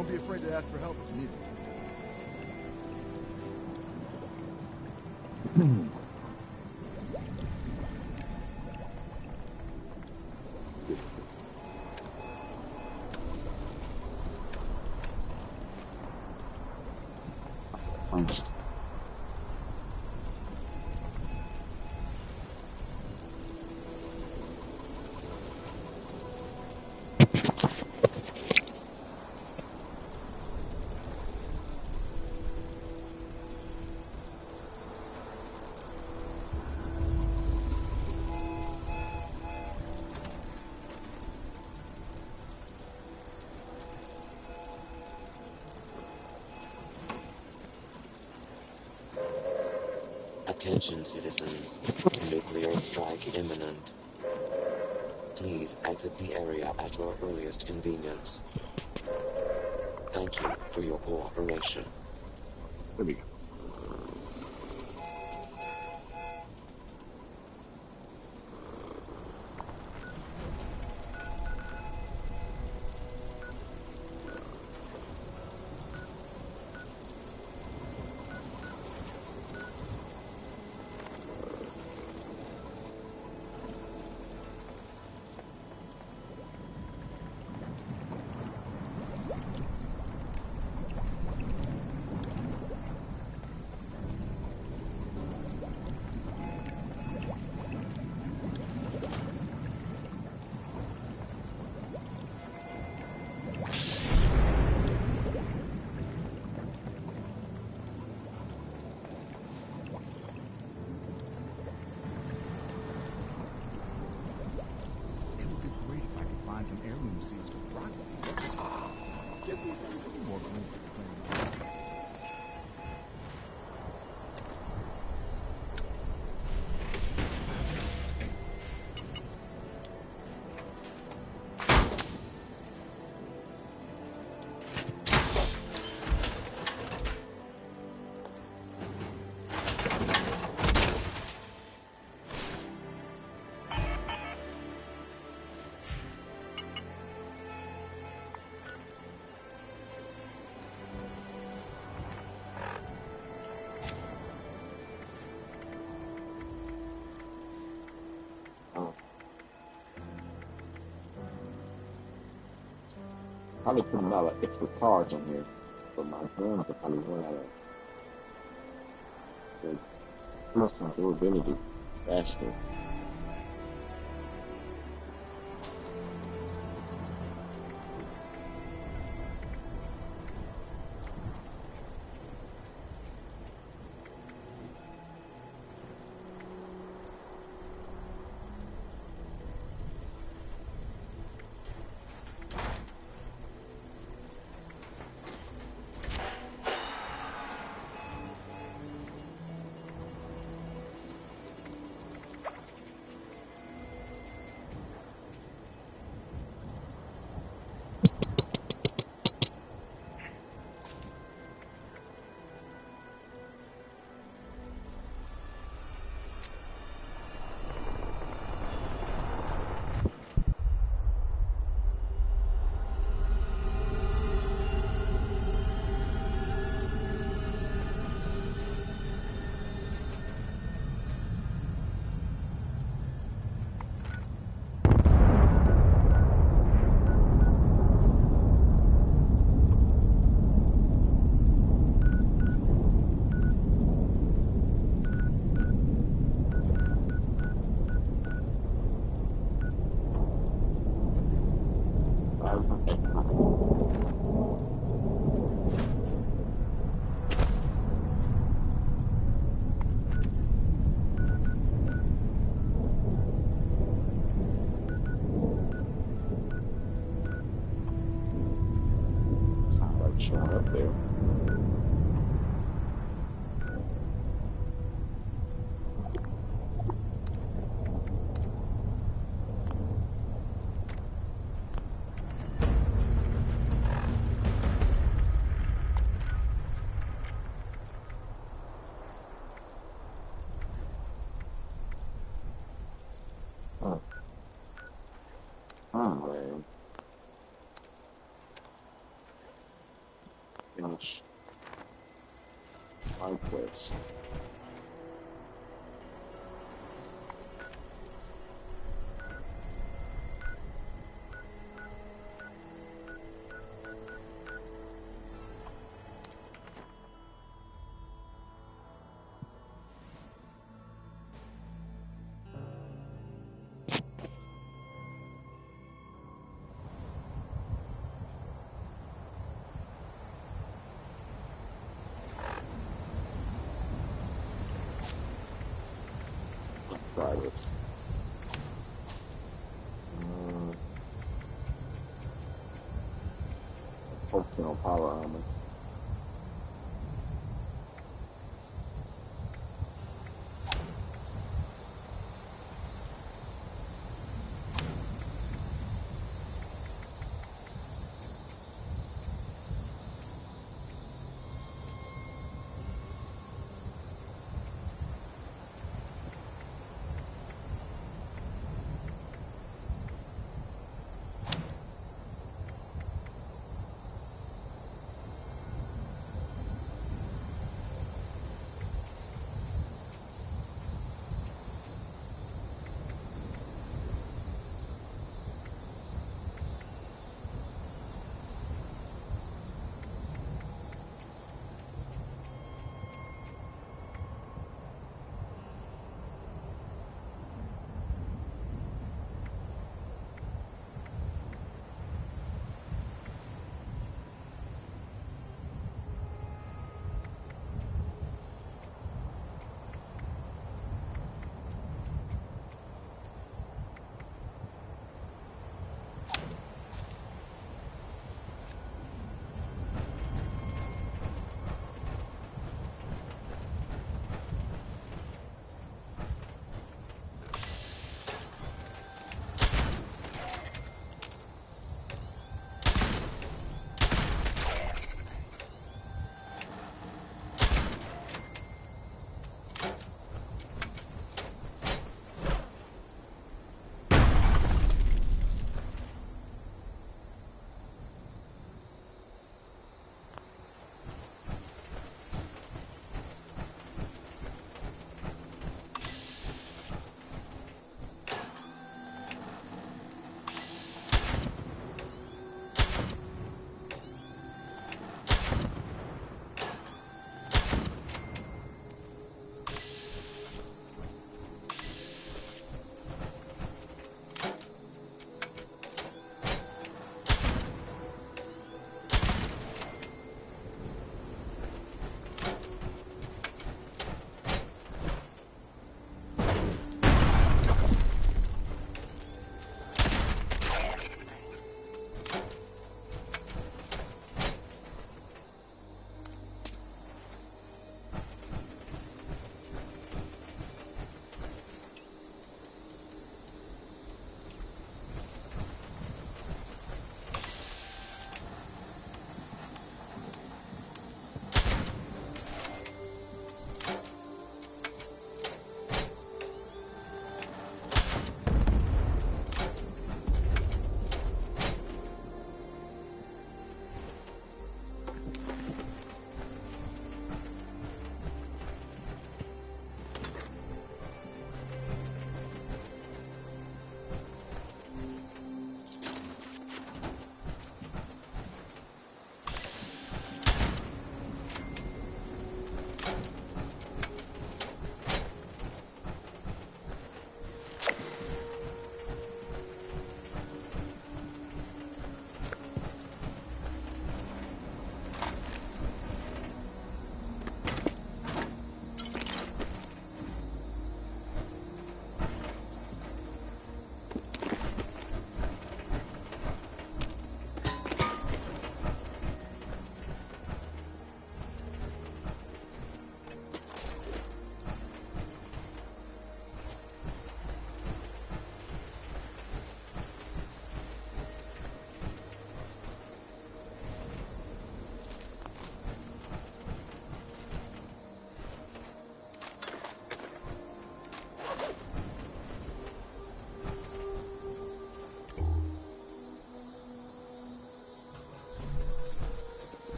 Don't be afraid to ask for help if you need it. Attention citizens, nuclear strike imminent. Please exit the area at your earliest convenience. Thank you for your cooperation. There we go. Some heirloom seeds with broccoli. Guess these things will be more green for the planet. Probably put a lot of extra cards on here, but my guns will probably run out of plus some durability faster. Showing up there. Oh, man. finish my quest. Let's try this. Focusing on power armor.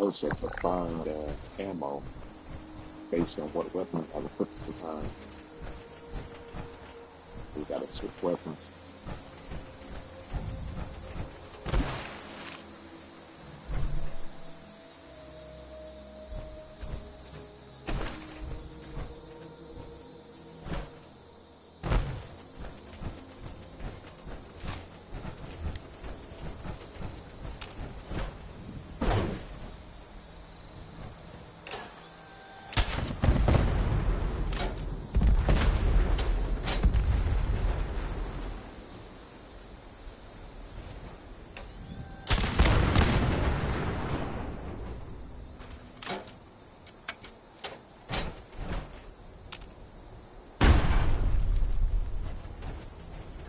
notes that to find ammo based on what weapon I was put to the time. We gotta switch weapons.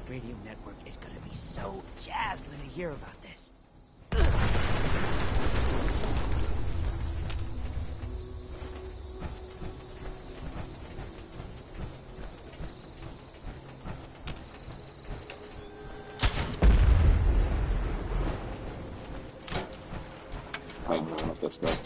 The radio network is gonna be so jazzed when they hear about this. I know what this does.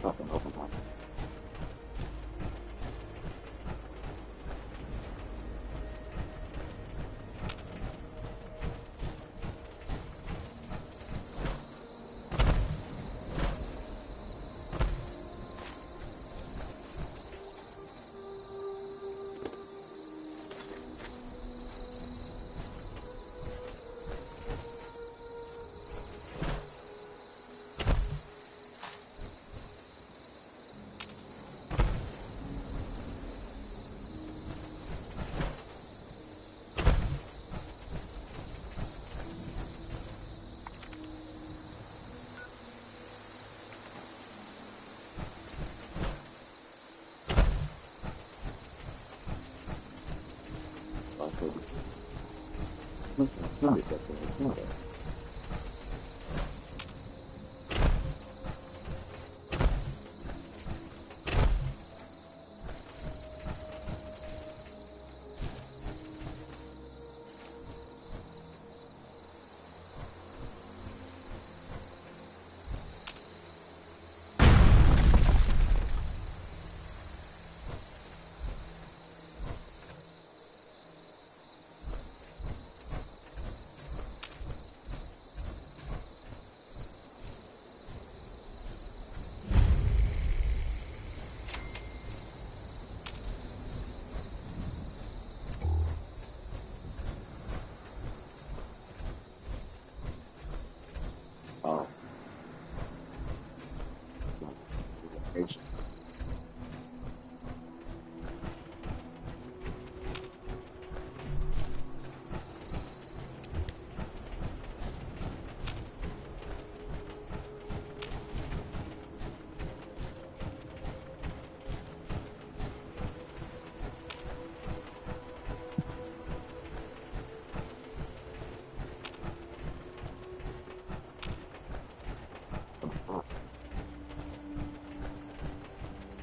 Nothing open one. It's not acceptable. It's not.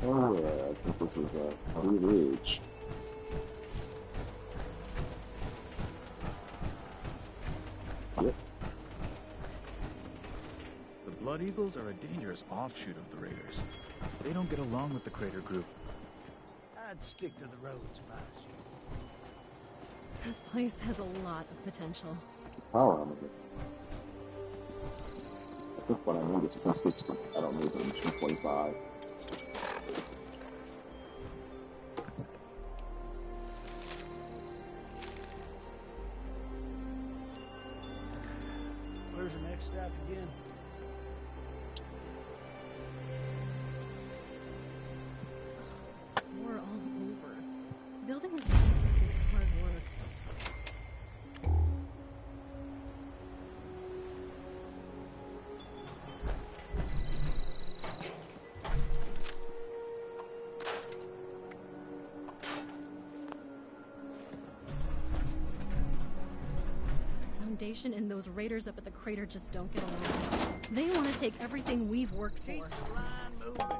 Oh yeah, I think this is Blue Ridge. Yep. The Blood Eagles are a dangerous offshoot of the Raiders. They don't get along with the Crater Group. I'd stick to the roads if I was you. This place has a lot of potential. Power armor. I think what I need is 260. I don't need them 225. Where's the next stop again? Sore all over. Building this place is hard work. Foundation and those raiders up at the crater just don't get along. They want to take everything we've worked for. Keep the line moving.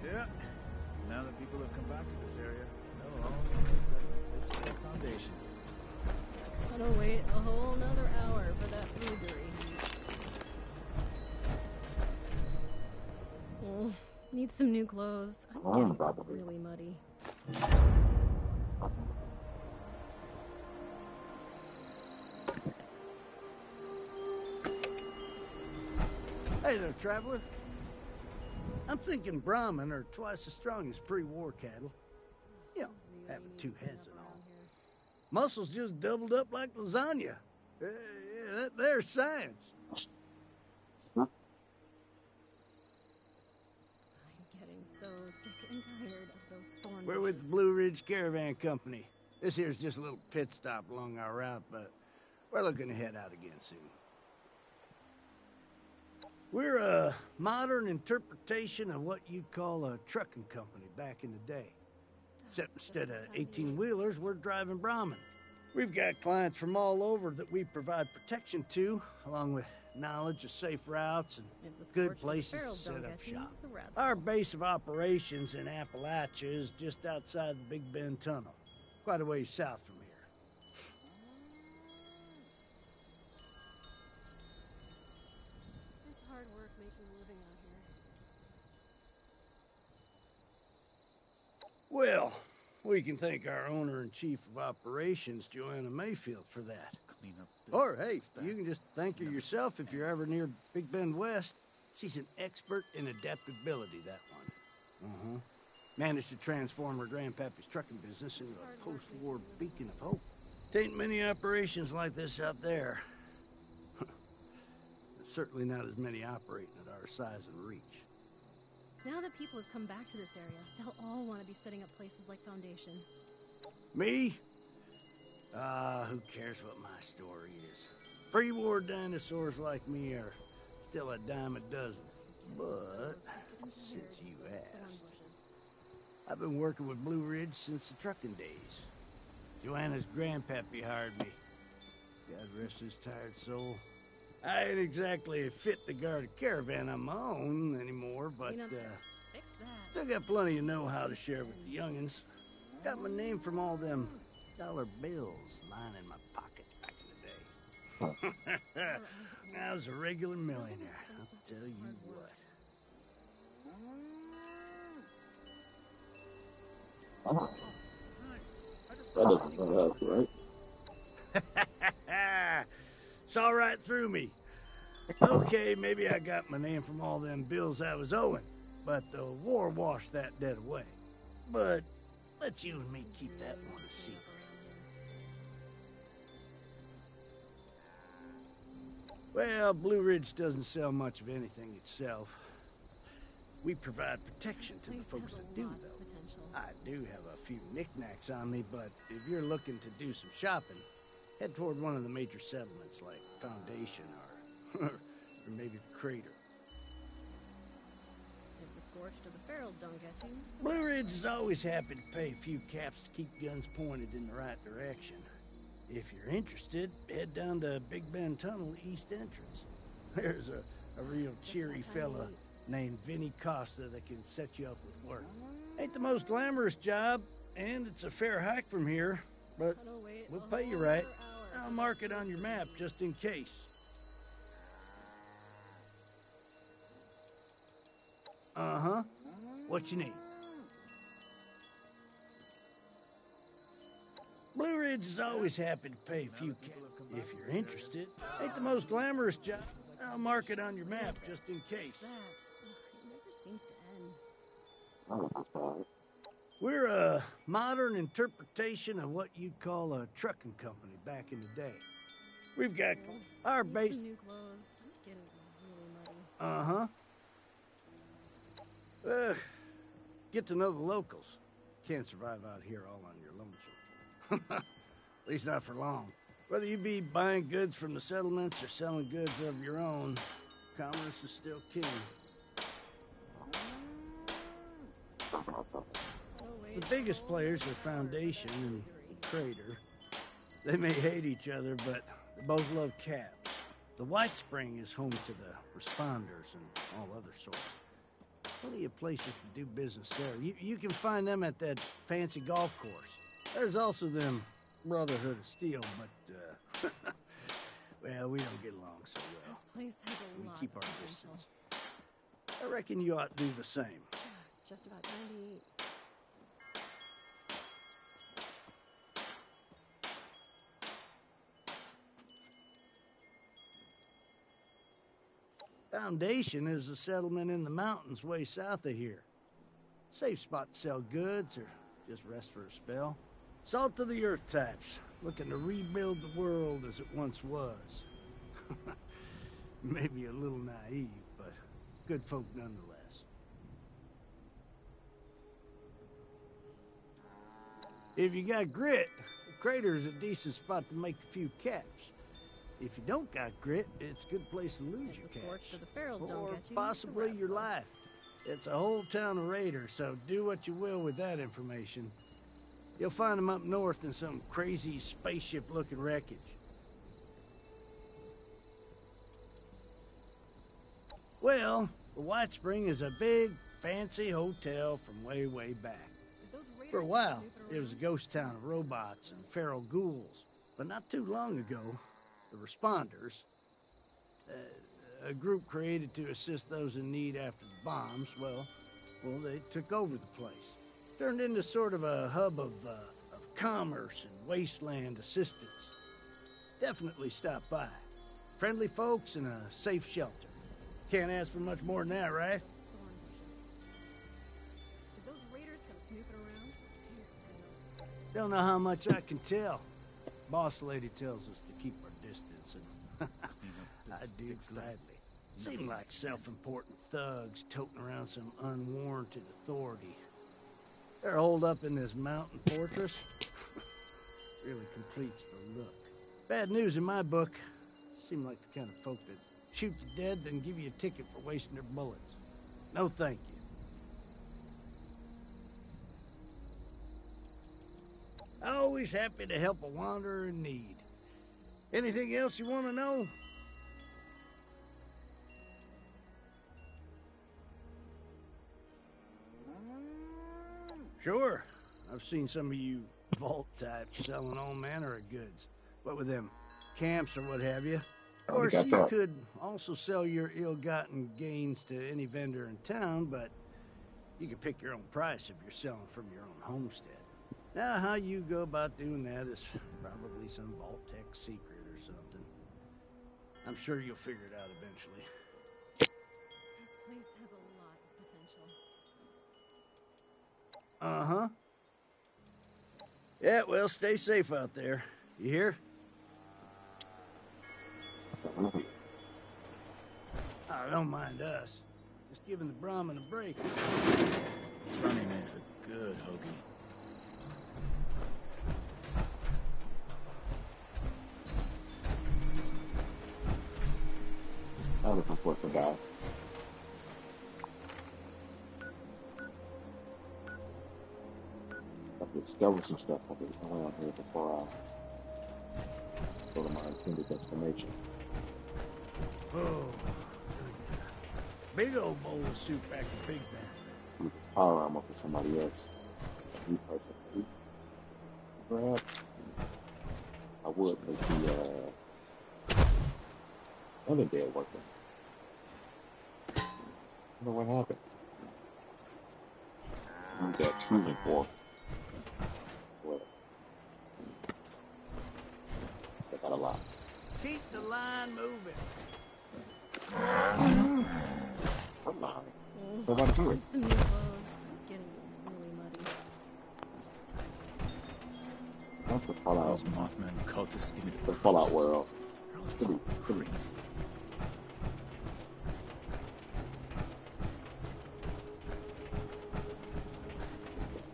Yeah. Now that people have come back to this area, they'll all want to set the place for the Foundation. Gotta wait a whole nother hour for that blueberry. Need some new clothes. I'm getting Probably. really muddy. Hey there, traveler. I'm thinking Brahmin are twice as strong as pre-war cattle. You know, having two heads and all. Muscles just doubled up like lasagna. Yeah, there's science. I'm getting so sick and tired of those thorn We're with the bushes. Blue Ridge Caravan Company. This here's just a little pit stop along our route, but we're looking to head out again soon. We're a modern interpretation of what you'd call a trucking company back in the day. Except instead of 18-wheelers, we're driving Brahmin. We've got clients from all over that we provide protection to, along with knowledge of safe routes and If the good scorch of the places to ferals set don't up get you, shop. the rats Our will. base of operations in Appalachia is just outside the Big Bend Tunnel, quite a ways south from here. It's hard work making a living out here. Well, we can thank our owner and chief of operations, Joanna Mayfield, for that. Clean up this. Or, hey, fix that. you can just thank her yourself if you're ever near Big Bend West. She's an expert in adaptability, that one. Managed to transform her grandpappy's trucking business into a post-war beacon of hope. Tain't many operations like this out there. There's certainly not as many operating at our size and reach. Now that people have come back to this area, they'll all want to be setting up places like Foundation. Me? Who cares what my story is? Pre-war dinosaurs like me are still a dime a dozen. But, since you asked, I've been working with Blue Ridge since the trucking days. Joanna's grandpappy hired me. God rest his tired soul. I ain't exactly fit to guard a caravan on my own anymore, but, Clean up this, fix that. still got plenty of know-how to share with the youngins. Got my name from all them dollar bills lining my pockets back in the day. I was a regular millionaire, I'll tell you what. Oh, Nice. I just that saw doesn't sound right. Saw right through me. Okay, maybe I got my name from all them bills I was owing, but the war washed that debt away. But let's you and me keep that one a secret. Well, Blue Ridge doesn't sell much of anything itself. We provide protection to the folks that do, though. I do have a few knickknacks on me, but if you're looking to do some shopping, head toward one of the major settlements like Foundation or maybe the Crater. If the scorched or the ferals don't get you, Blue Ridge is always happy to pay a few caps to keep guns pointed in the right direction. If you're interested, head down to Big Bend Tunnel East entrance. There's a real cheery fella named Vinny Costa that can set you up with work. Ain't the most glamorous job, and it's a fair hike from here, but we'll pay you right. I'll mark it on your map just in case. Uh-huh. What you need? Blue Ridge is always happy to pay a few if you're interested. Ain't the most glamorous job. I'll mark it on your map just in case. That it never seems to end. Oh, that's right. We're a modern interpretation of what you'd call a trucking company back in the day. We've got our Need base. some new clothes. I'm getting really muddy. Get to know the locals. Can't survive out here all on your lonesome. At least not for long. Whether you be buying goods from the settlements or selling goods of your own, commerce is still king. Oh, wait. The biggest players are Foundation and Crater. They may hate each other, but they both love cabs. The White Spring is home to the Responders and all other sorts. Plenty of places to do business there. You can find them at that fancy golf course. There's also them Brotherhood of Steel, but, well, we don't get along so well. This place has a We lot keep of our potential. distance. I reckon you ought to do the same. It's just about time to eat. Foundation is a settlement in the mountains way south of here. Safe spot to sell goods or just rest for a spell. Salt of the earth types, looking to rebuild the world as it once was. Maybe a little naive, but good folk nonetheless. If you got grit, the crater is a decent spot to make a few caps. If you don't got grit, it's a good place to lose your If the scorched cash. or the ferals don't Or get you, possibly the rats your will. life. It's a whole town of raiders, so do what you will with that information. You'll find them up north in some crazy spaceship-looking wreckage. Well, the White Spring is a big, fancy hotel from way, way back. Did those raiders For a come while, snooping it was a around? ghost town of robots and feral ghouls. But not too long ago, the Responders, a group created to assist those in need after the bombs, well, they took over the place. Turned into sort of a hub of commerce and wasteland assistance. Definitely stop by. Friendly folks and a safe shelter. Can't ask for much more than that, right? Thorn bushes. Did those raiders come snooping around? Here, I know. Don't know how much I can tell. Boss lady tells us to keep our distance, and I do gladly. Seem like self-important thugs toting around some unwarranted authority. They're holed up in this mountain fortress. Really completes the look. Bad news in my book. Seem like the kind of folk that shoot you dead, then give you a ticket for wasting their bullets. No thank you. Always happy to help a wanderer in need. Anything else you want to know? Sure. I've seen some of you vault types selling all manner of goods. What with them camps or what have you. Of Oh, we course, got you that. could also sell your ill-gotten gains to any vendor in town, but you can pick your own price if you're selling from your own homestead. Now, how you go about doing that is probably some Vault-Tec secret or something. I'm sure you'll figure it out eventually. This place has a lot of potential. Uh-huh. Yeah, well, stay safe out there. You hear? Oh, don't mind us. Just giving the Brahmin a break. Sonny makes a good hoagie. I'm looking for the guy. I've discovered some stuff around here before go to my intended destination. Oh, big old bowl of soup back to Big Ben. Use this power armor for somebody else. You personally. Perhaps I would take the other dead worker. I don't know what happened. Use that fusion core. Well, I got a lot. Keep the line moving. I'm behind. Nobody do it. Some new clothes. Getting really muddy. That's the Fallout. Those Mothman cultists give me The Fallout world. They're all crazy.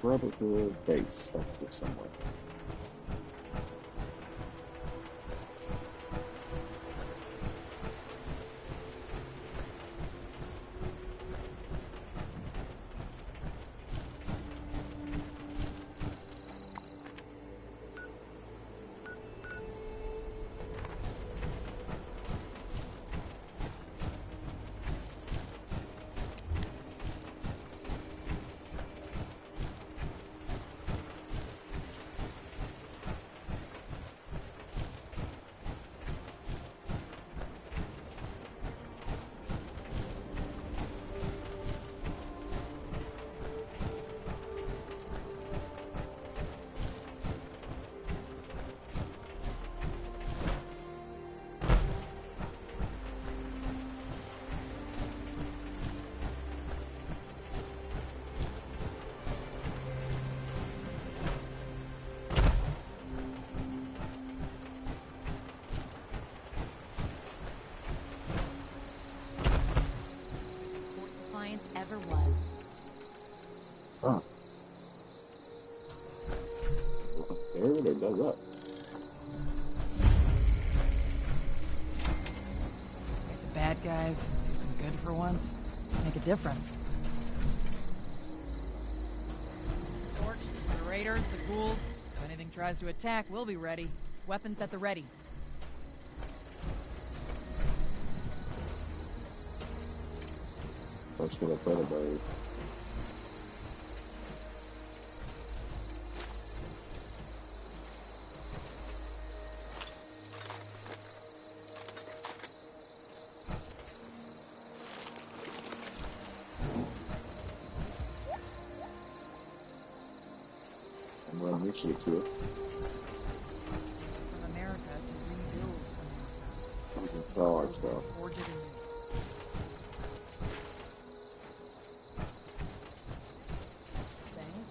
Brotherhood base up here somewhere. Ever was. Huh. There they dug up. Make the bad guys do some good for once. Make a difference. Scorched, the raiders, the ghouls. If anything tries to attack, we'll be ready. Weapons at the ready. Let's get a better bird. I'm going to initiate here. From America to rebuild America. We can charge though. Forge it anew. Things.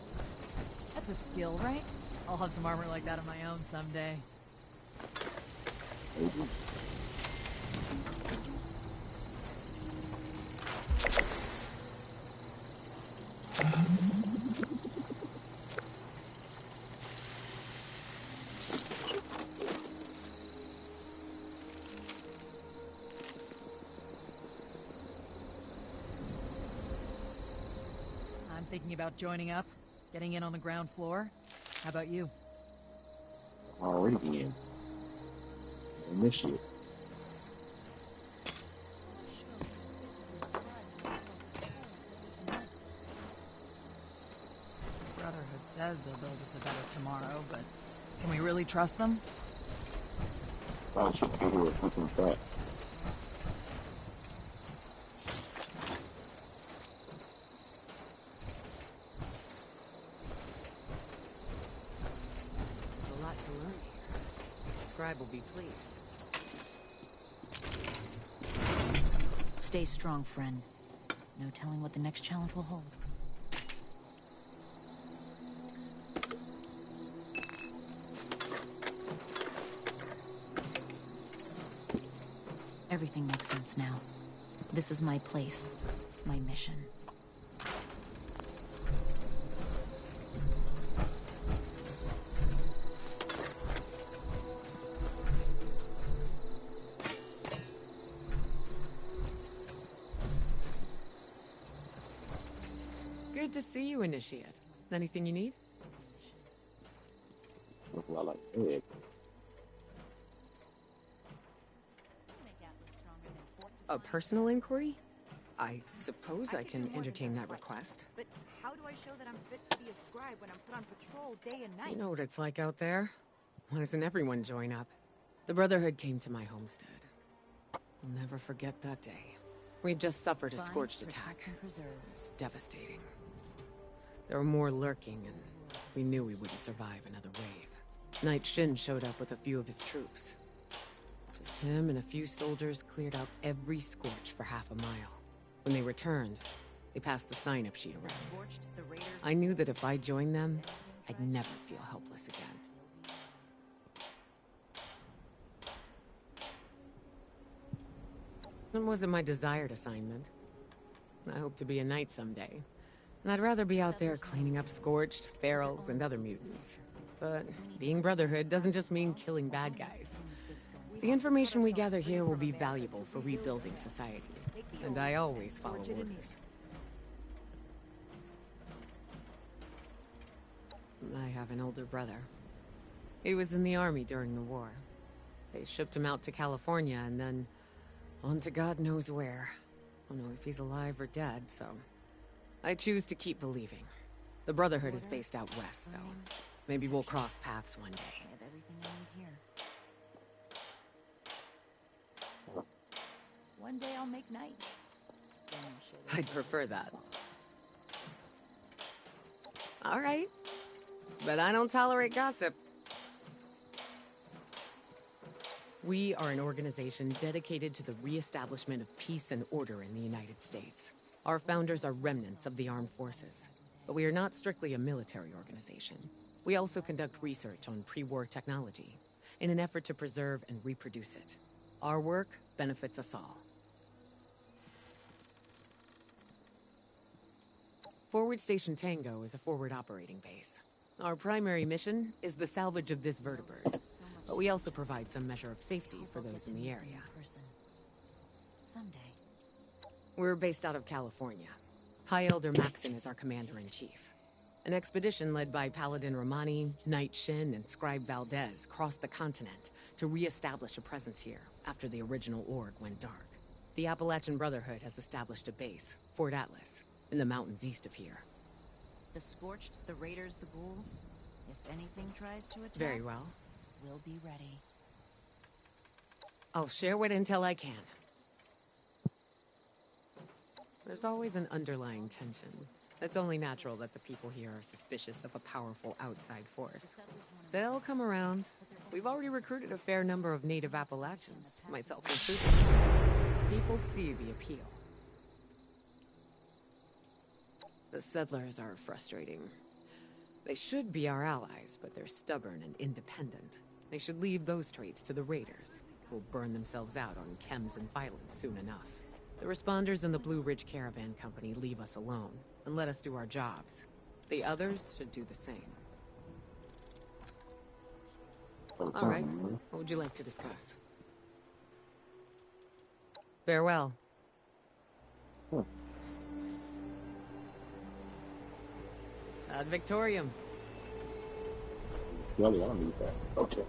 That's a skill, right? I'll have some armor like that of my own someday. Maybe. I'm thinking about joining up, getting in on the ground floor. How about you? Already in. Initiate. Brotherhood says they'll build us a better tomorrow, but can we really trust them? I should go here with something back. There's a lot to learn here. The scribe will be pleased. Stay strong, friend. No telling what the next challenge will hold. Everything makes sense now. This is my place, my mission. Good to see you, Initiate. Anything you need? Look a lot like egg. A personal inquiry? I suppose I can entertain that request. But how do I show that I'm fit to be a scribe when I'm put on patrol day and night? You know what it's like out there. Why doesn't everyone join up? The Brotherhood came to my homestead. I'll never forget that day. We'd just suffered a Find, scorched protect, attack. and preserve. It's devastating. There were more lurking, and we knew we wouldn't survive another wave. Knight Shin showed up with a few of his troops. Just him and a few soldiers cleared out every scorch for half a mile. When they returned, they passed the sign-up sheet around. Scorched, the Raiders. I knew that if I joined them, I'd never feel helpless again. It wasn't my desired assignment. I hope to be a knight someday. And I'd rather be out there cleaning up Scorched, Ferals, and other mutants. But being Brotherhood doesn't just mean killing bad guys. The information we gather here will be valuable for rebuilding society. And I always follow orders. I have an older brother. He was in the army during the war. They shipped him out to California and then on to God knows where. I don't know if he's alive or dead, so I choose to keep believing. The Brotherhood is based out west, so maybe we'll cross paths one day. I have everything I need here. One day I'll make night. Then I'll show those I'd prefer that. boss. All right. But I don't tolerate gossip. We are an organization dedicated to the reestablishment of peace and order in the United States. Our founders are remnants of the armed forces. But we are not strictly a military organization. We also conduct research on pre-war technology in an effort to preserve and reproduce it. Our work benefits us all. Forward Station Tango is a forward operating base. Our primary mission is the salvage of this vertebrate, but we also provide some measure of safety for those in the area. Someday. We're based out of California. High Elder Maxon is our commander-in-chief. An expedition led by Paladin Romani, Knight Shin, and Scribe Valdez crossed the continent to re-establish a presence here after the original org went dark. The Appalachian Brotherhood has established a base, Fort Atlas, in the mountains east of here. The Scorched, the Raiders, the Ghouls. If anything tries to attack, Very well. we'll be ready. I'll share what intel I can. There's always an underlying tension. It's only natural that the people here are suspicious of a powerful outside force. They'll come around. We've already recruited a fair number of native Appalachians, myself included. People see the appeal. The settlers are frustrating. They should be our allies, but they're stubborn and independent. They should leave those traits to the Raiders, who'll burn themselves out on chems and violence soon enough. The responders in the Blue Ridge Caravan Company leave us alone and let us do our jobs. The others should do the same. All right, what would you like to discuss? Farewell. Ad Victorium. Really, I don't need that. Okay.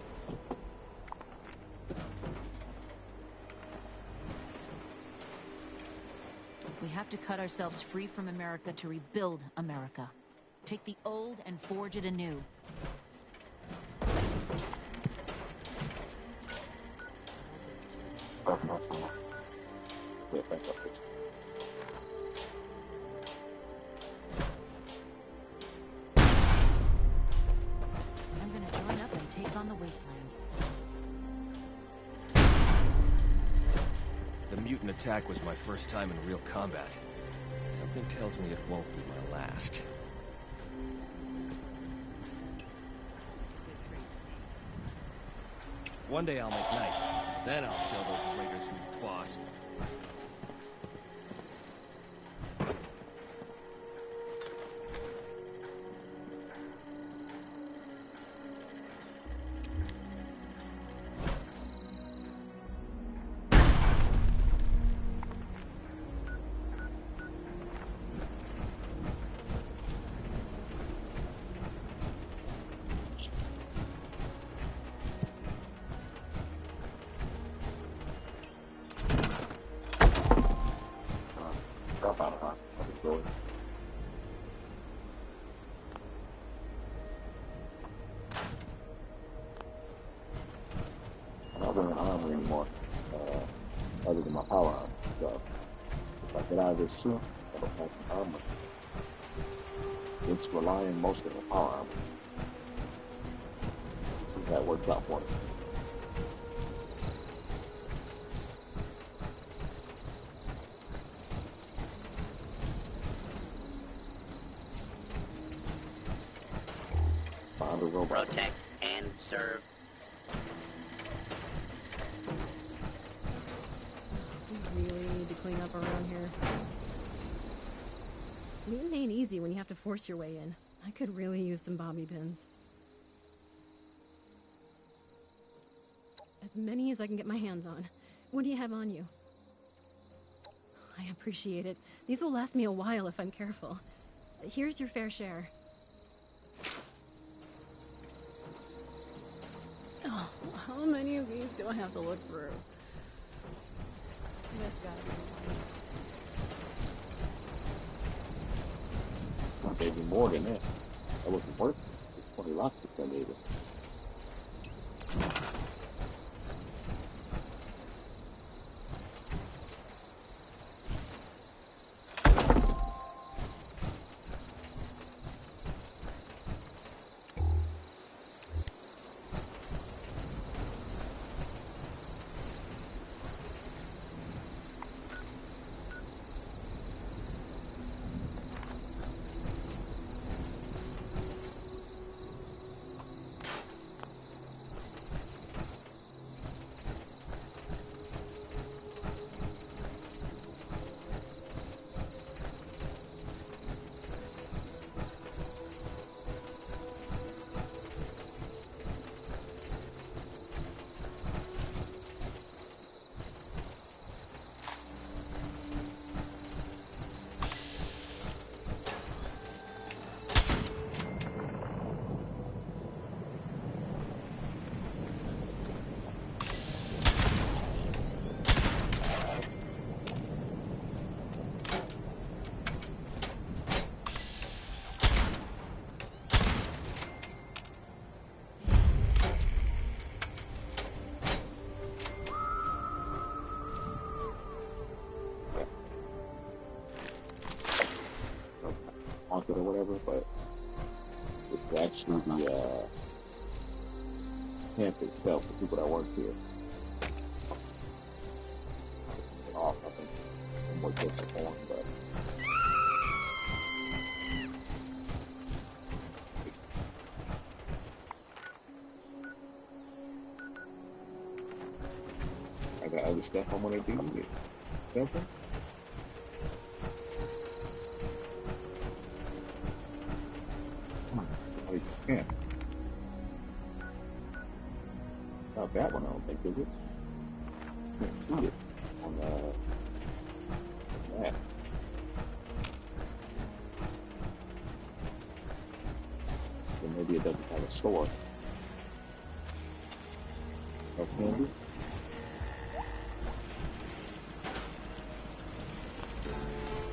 We have to cut ourselves free from America to rebuild America. Take the old and forge it anew. That's not nice. Yeah, thank you. I'm gonna join up and take on the wasteland. The mutant attack was my first time in real combat. Something tells me it won't be my last. One day I'll make nice. Then I'll show those raiders who's boss. other than my power armor. So if I get out of this suit, I don't have the armor. It's relying mostly on power armor. See if that works out for me. Find a robot. Protect and serve. We really need to clean up around here. Looting ain't easy when you have to force your way in. I could really use some bobby pins. As many as I can get my hands on. What do you have on you? I appreciate it. These will last me a while if I'm careful. Here's your fair share. Oh, how many of these do I have to look through? This gotta be one. Maybe more than that. That wasn't worth it. It's 20 lockpicks I gave it. Or whatever, but it's actually the camp itself, the people that work here. Off, I think some more tips are on, but I got other stuff I want to do with something. Yeah. Not that one, I don't think, is it? Can't see it on the map. So maybe it doesn't have a store. No candy?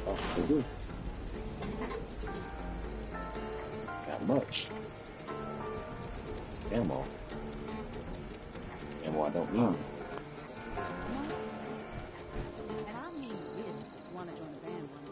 Oh, they do. Not much. Ammo. Ammo I don't need. And I mean really want to join the band one day.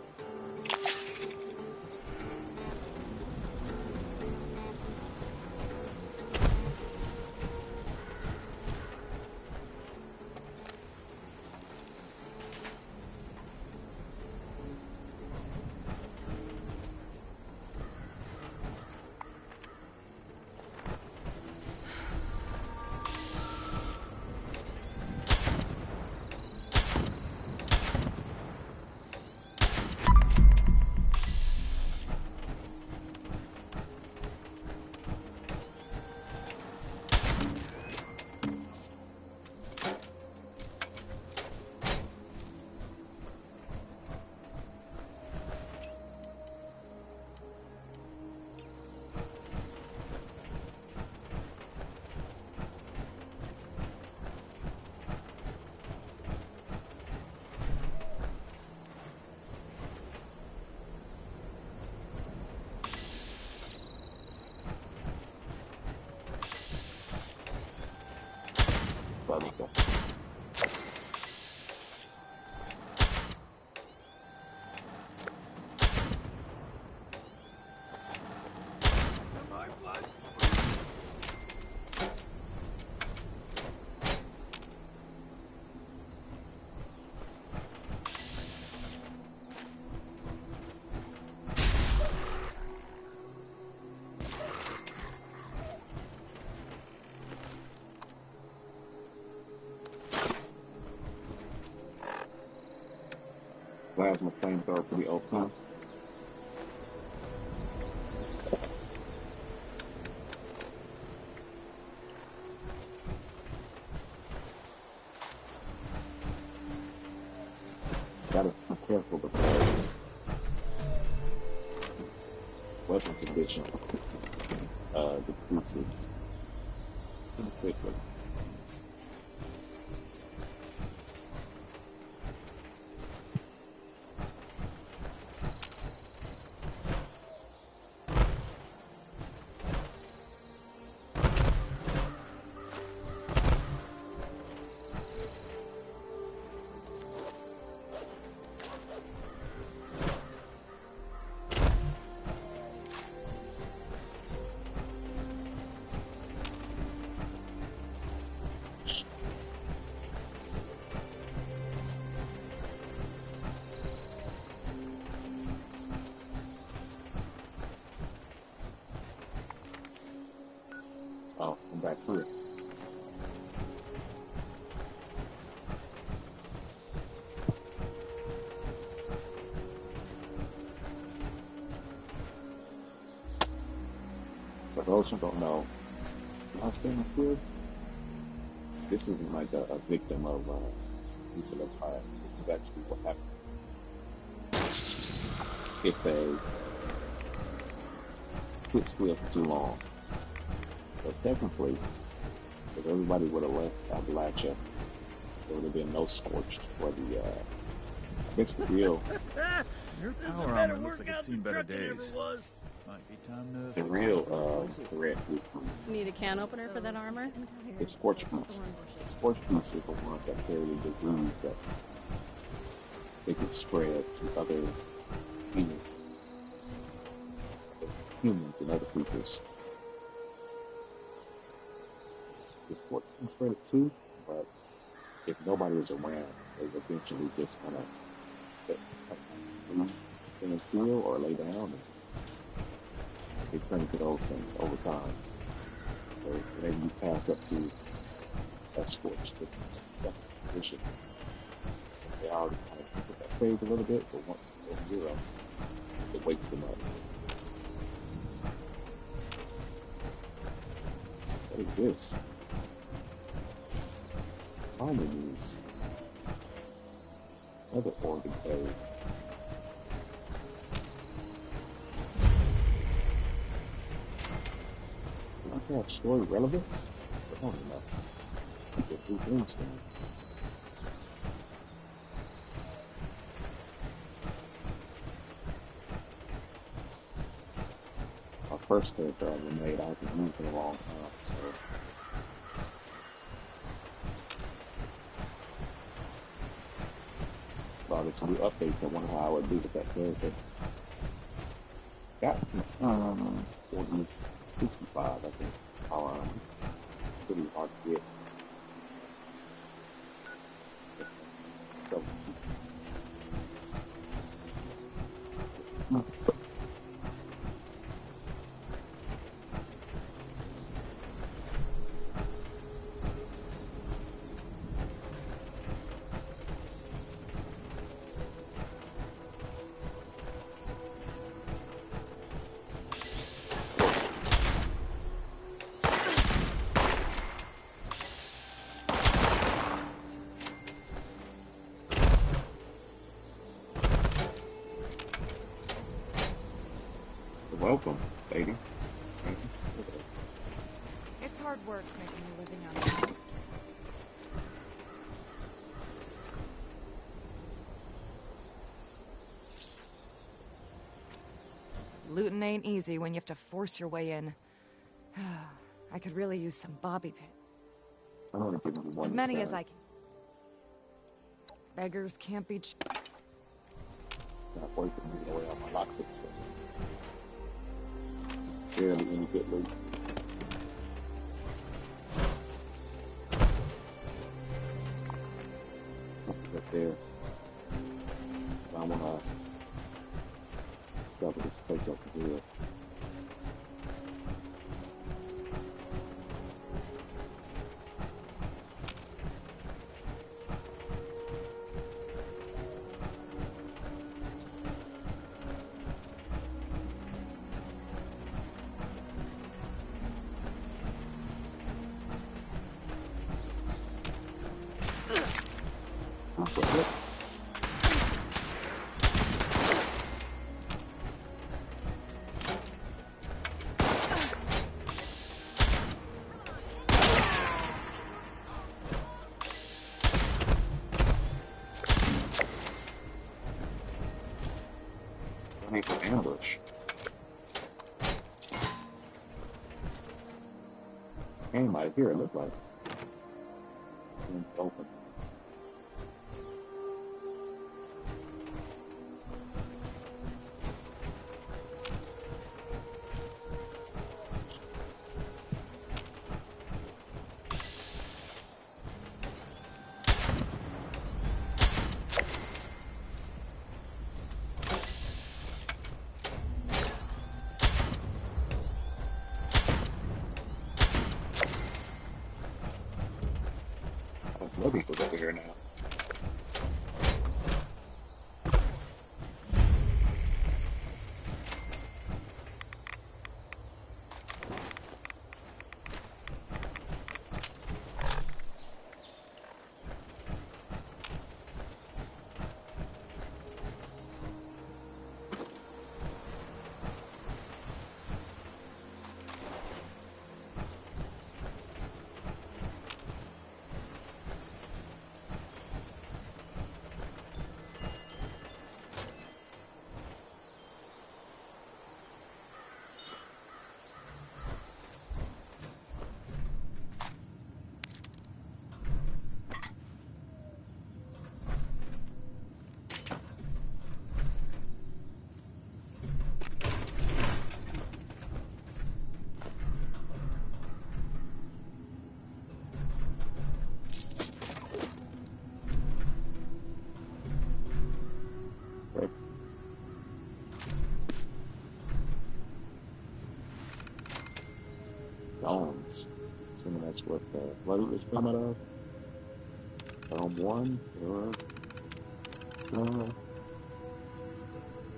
plasma flamethrower pretty OP. Gotta be careful because weapon condition decreases pretty quickly. Oh, I'm back here. For those who don't know, Las Vegas here, this isn't like a victim of people of bias. This is actually what happens if they sit still for too long. So technically, if everybody would have left Appalachia, there would have been no scorched for the, I guess the real, Your power armor looks like it's seen better days. Might be time to the real threat is Need a can opener for that armor? the scorched beast. Scorched beast is the one that carried a disease that they could spread to other humans and other creatures. The scorched can spread it too, but if nobody is around, they eventually just kind of stand still or lay down, and they turn into those things over time. So whenever you pass up to that scorched position, they already kind of pick up that phase a little bit, but once you go zero, it wakes them up. What is this? Harmonies. Another organ cave. Does that have story relevance? I don't know. People do things now. My first character I ever made, I haven't used in a long time, so. Well, there's some new updates. I wonder how I would do with that character. Got to 40, 65, I think. Pretty hard to get. So, welcome, lady. Thank you. It's hard work making a living out of it. Looting ain't easy when you have to force your way in. I could really use some bobby pin. I don't want to give you one. As many as I can. Beggars can't be. Not working me away on my lockpicks. Barely any good loot. That's there. I wanna discover this place up here. for a hit. Ready for ambush. Came out of here, it looked like. And it's open. Logan was over here now. Domes. Assuming that's what the loot is coming out of. Dome 1,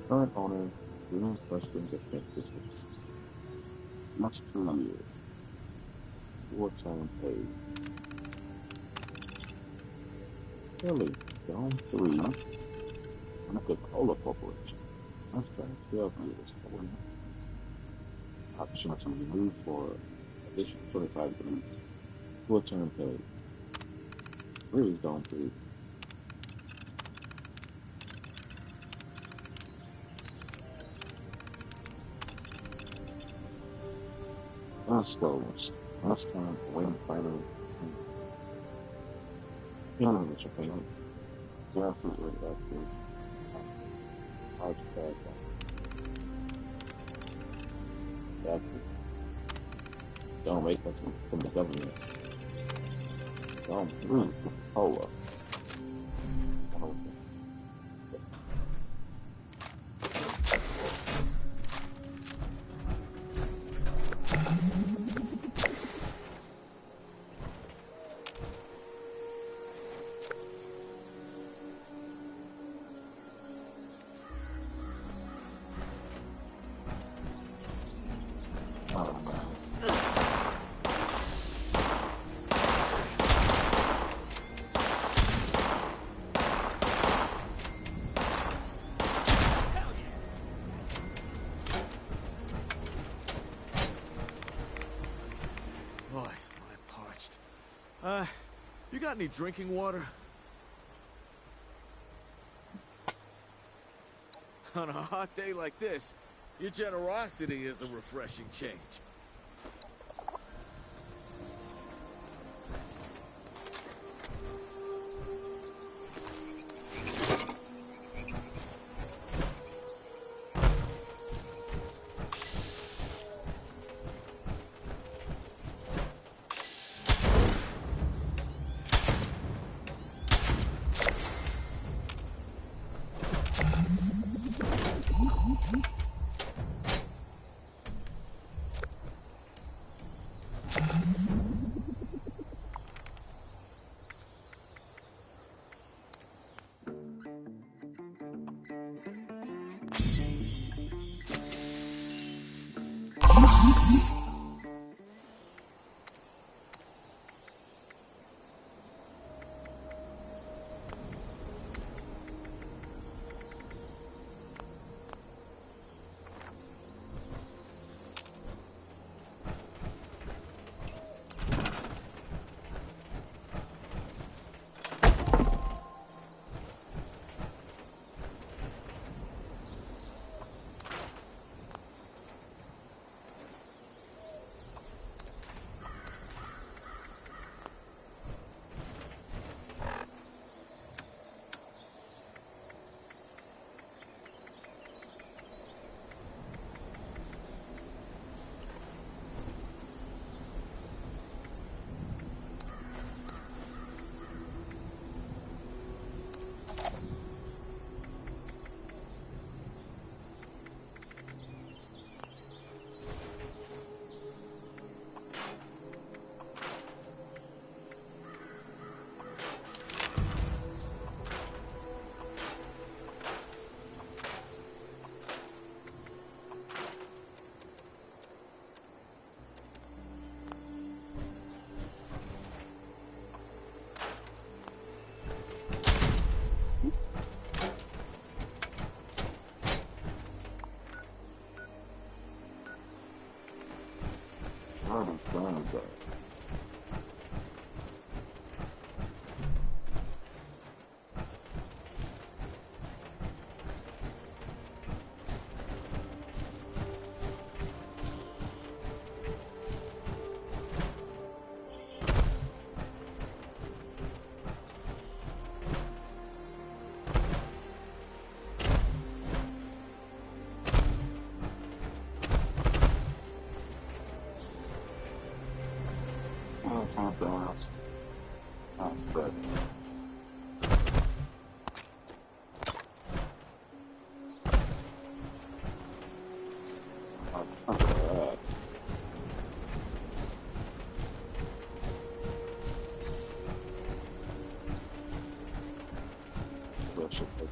current owner, Green Western Defense Systems. Each 2 years. 4-term paid. Philly, Dome 3, Coca-Cola Corporation. Mustang, 12 years. Option to renew for additional 25 degrees. 4-term pay. Where is Dome 3? Unscrolls. Last time, waiting final. Feeling with your payment. Johnson with that too. Hard to bad guy. Don't make us from the government. Don't move Cola. You got any drinking water? On a hot day like this, your generosity is a refreshing change. Where are these guns at? Oh, time for house. That's good. Oh, it's not bad. Worship it.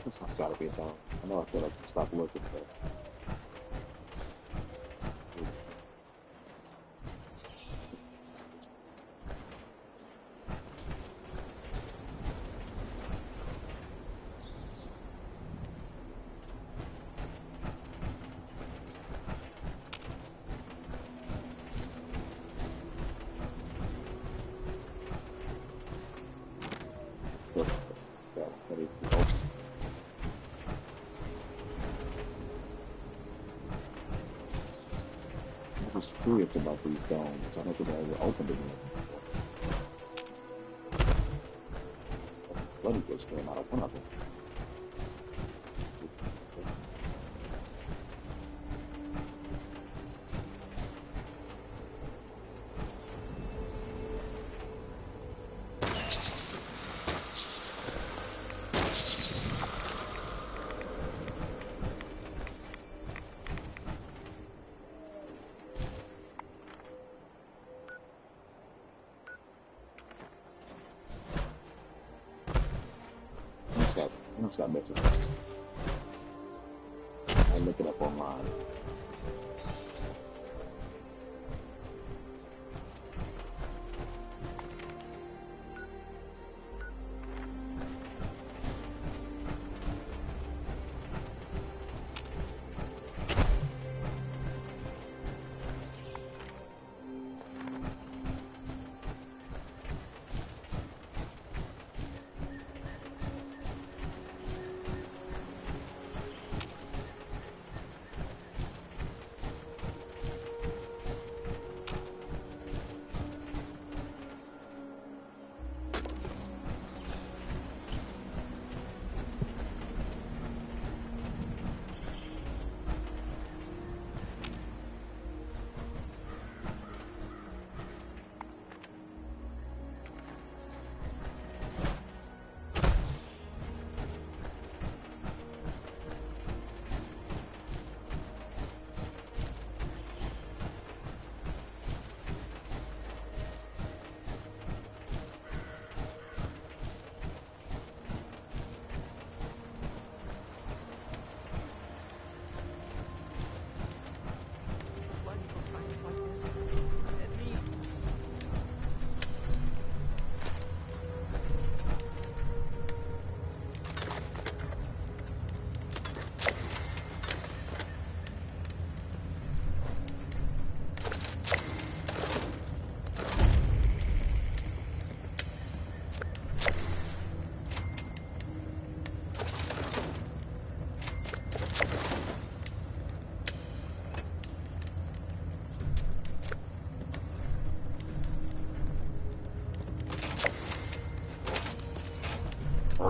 This has got to be a down. I know I said I could stop looking, but I was curious about these domes. I don't think I ever opened them. Bloody just came out of one of them. Stop messing. I look it up online.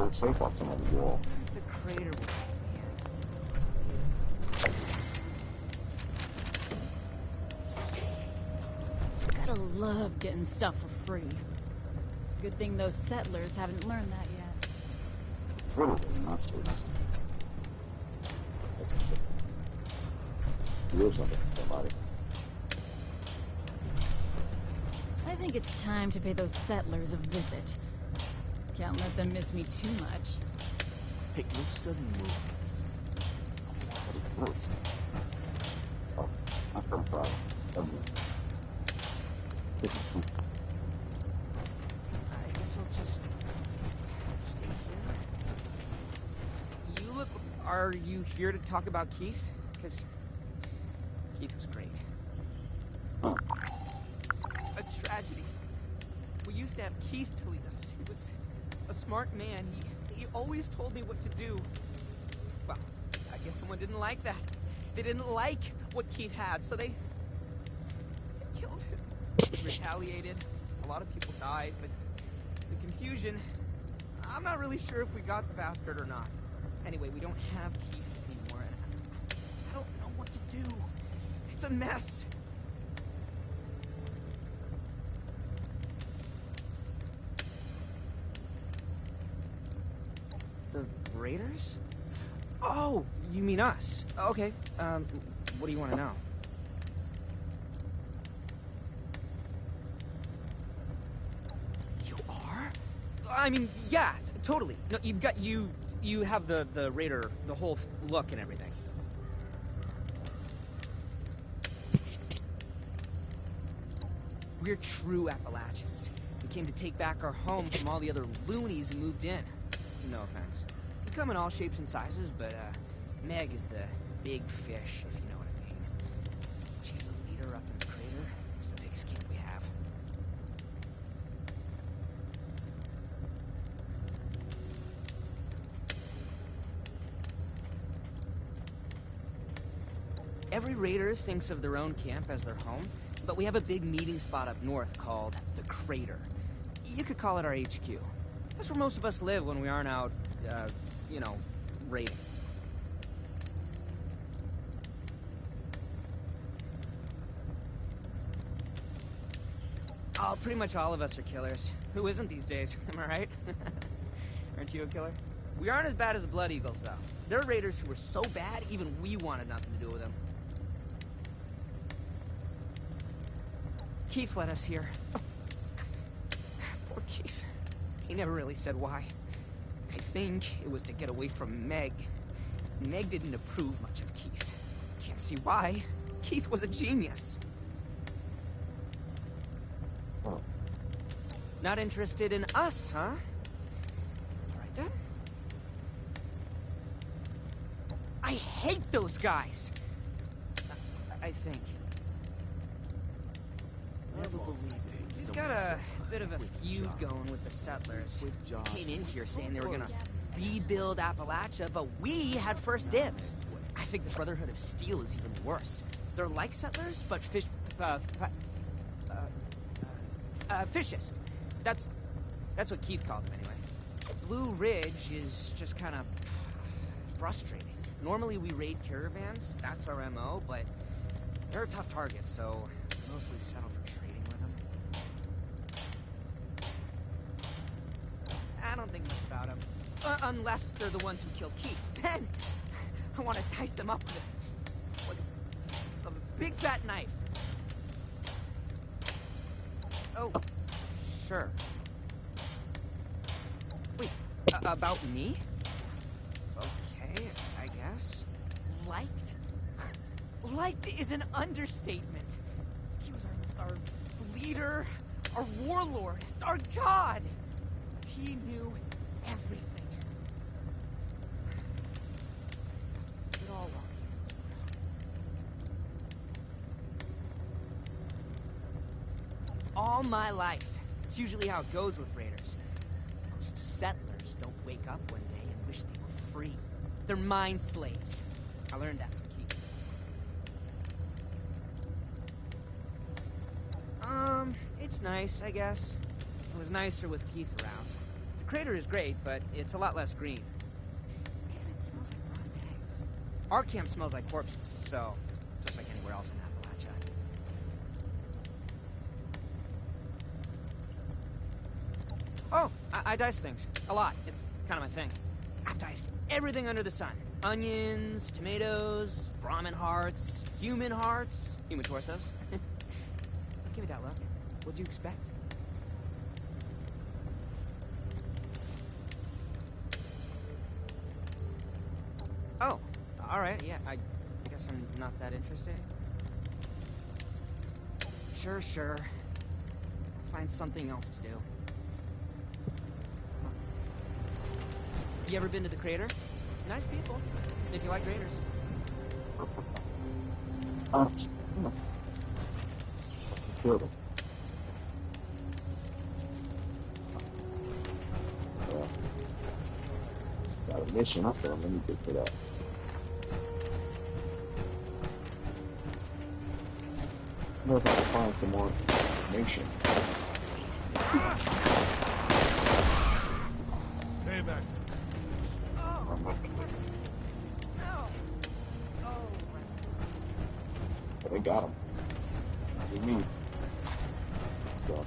a safe on somebody's wall. The crater will take me in. Gotta love getting stuff for free. Good thing those settlers haven't learned that yet. Really, not just. Real something, somebody. I think it's time to pay those settlers a visit. Can't let them miss me too much. Hey, no sudden movements. But it hurts. Oh, I'm from Pride. I guess I'll just stay here. You look... Are you here to talk about Keith? Because Keith was great. Huh. A tragedy. We used to have Keith to lead us. He was a smart man. He always told me what to do. Well, I guess someone didn't like that. They didn't like what Keith had, so they killed him. Retaliated. A lot of people died, but the confusion... I'm not really sure if we got the bastard or not. Anyway, we don't have Keith anymore, and I don't know what to do. It's a mess. The Raiders? Oh, you mean us? Okay, what do you want to know? You are? I mean, yeah, totally. No, you have the Raider, the whole look and everything. We're true Appalachians. We came to take back our home from all the other loonies who moved in. No offense. We come in all shapes and sizes, but, Meg is the big fish, if you know what I mean. She's a leader up in the crater. It's the biggest camp we have. Every raider thinks of their own camp as their home, but we have a big meeting spot up north called the Crater. You could call it our HQ. That's where most of us live when we aren't out, you know, raiding. Oh, pretty much all of us are killers. Who isn't these days? Am I right? Aren't you a killer? We aren't as bad as the Blood Eagles, though. They're raiders who were so bad, even we wanted nothing to do with them. Keith led us here. Oh. Poor Keith. He never really said why. I think it was to get away from Meg. Meg didn't approve much of Keith. Can't see why. Keith was a genius. Oh. Not interested in us, huh? Right then. I hate those guys! I think. Never believed it. We've got a bit of a feud going with the settlers. They came in here saying they were gonna rebuild Appalachia, but we had first dibs. I think the Brotherhood of Steel is even worse. They're like settlers, but fishist. That's what Keith called them anyway. Blue Ridge is just kind of frustrating. Normally we raid caravans, that's our MO, but they're a tough target, so mostly settle for trading with them. I don't think much about them. Unless they're the ones who killed Keith. Then I want to dice them up with a big fat knife. Oh, sure. Wait, about me? Okay, I guess. Liked? Liked is an understatement. He was our leader, our warlord, our god. He knew everything. It all wrong. All my life. It's usually how it goes with raiders. Most settlers don't wake up one day and wish they were free. They're mind slaves. I learned that from Keith. It's nice, I guess. It was nicer with Keith around. crater is great, but it's a lot less green. And it smells like rotten eggs. Our camp smells like corpses, so just like anywhere else in Appalachia. Oh, I dice things. A lot. It's kind of my thing. I've diced everything under the sun. Onions, tomatoes, Brahmin hearts, human torsos. Don't give me that look. What'd you expect? Oh, alright, yeah, I guess I'm not that interested. Sure. I'll find something else to do. You ever been to the crater? Nice people, if you like raiders. Killed him. Got a mission, so let me get to that. I wonder if I can find some more information. Payback. But they got him. What do you mean? Let's go.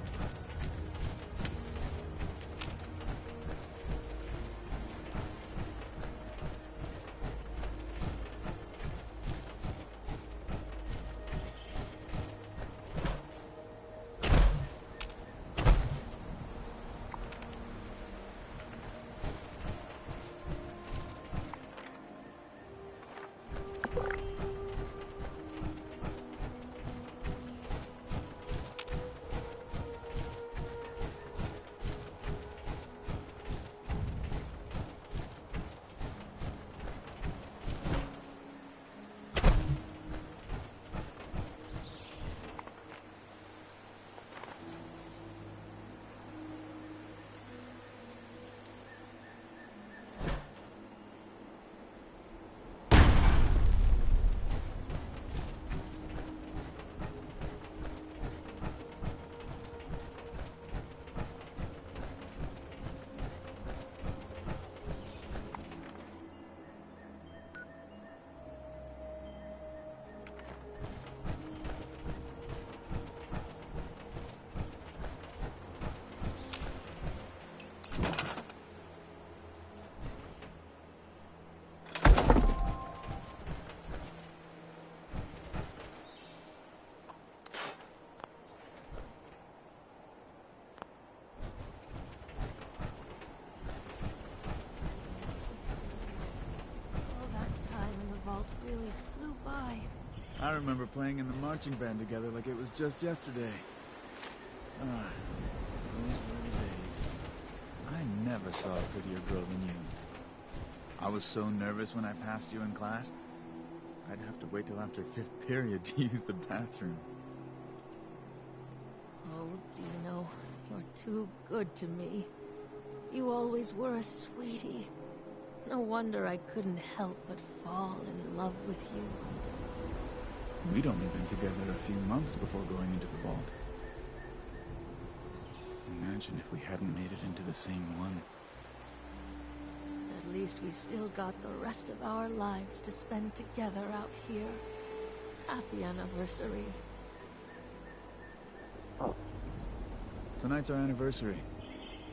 Really flew by. I remember playing in the marching band together like it was just yesterday. Ah, those were the days. I never saw a prettier girl than you. I was so nervous when I passed you in class. I'd have to wait till after 5th period to use the bathroom. Oh, Dino, you're too good to me. You always were a sweetie. No wonder I couldn't help but fall in love with you. We'd only been together a few months before going into the vault. Imagine if we hadn't made it into the same one. At least we still got the rest of our lives to spend together out here. Happy anniversary. Tonight's our anniversary.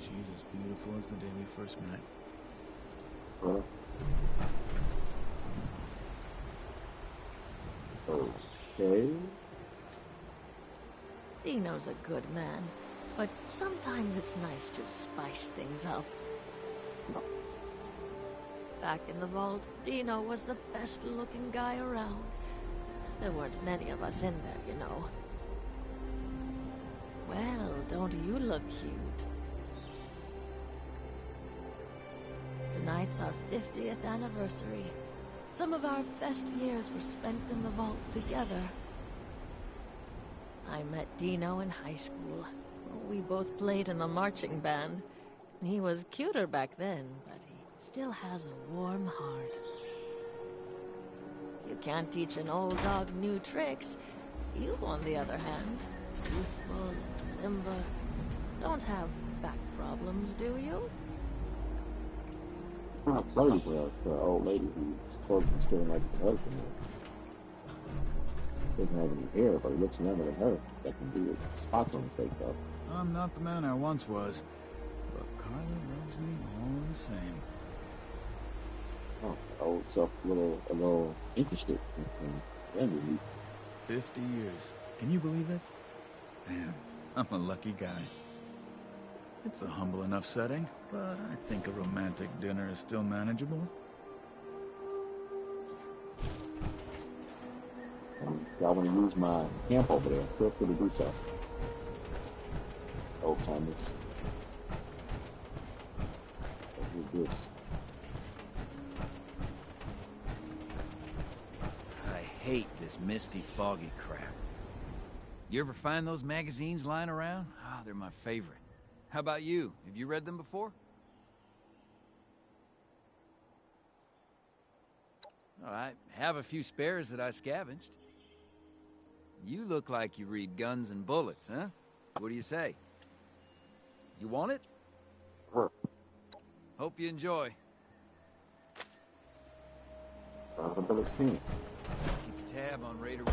She's as beautiful as the day we first met. Okay. Dino's a good man, but sometimes it's nice to spice things up. Back in the vault, Dino was the best-looking guy around. There weren't many of us in there, you know. Well, don't you look cute? Tonight's our 50th anniversary. Some of our best years were spent in the vault together. I met Dino in high school. We both played in the marching band. He was cuter back then, but he still has a warm heart. You can't teach an old dog new tricks. You, on the other hand, youthful and limber, don't have back problems, do you? not flirty for an old lady who's supposed to be feeling like her husband. Doesn't have any hair, but he looks younger than her. Got some weird spots on his face, though. I'm not the man I once was, but Carla loves me all the same. Oh, old self, a little interested in some younger me. 50 years. Can you believe it? Damn, I'm a lucky guy. It's a humble enough setting, but I think a romantic dinner is still manageable. If y'all want to use my camp over there, feel free to do so. Old timers. What is this? I hate this misty, foggy crap. You ever find those magazines lying around? Ah, they're my favorite. How about you? Have you read them before? Oh, I have a few spares that I scavenged. You look like you read Guns and Bullets, huh? What do you say? You want it? Sure. Hope you enjoy. Guns and Bullets team. Keep a tab on Raider.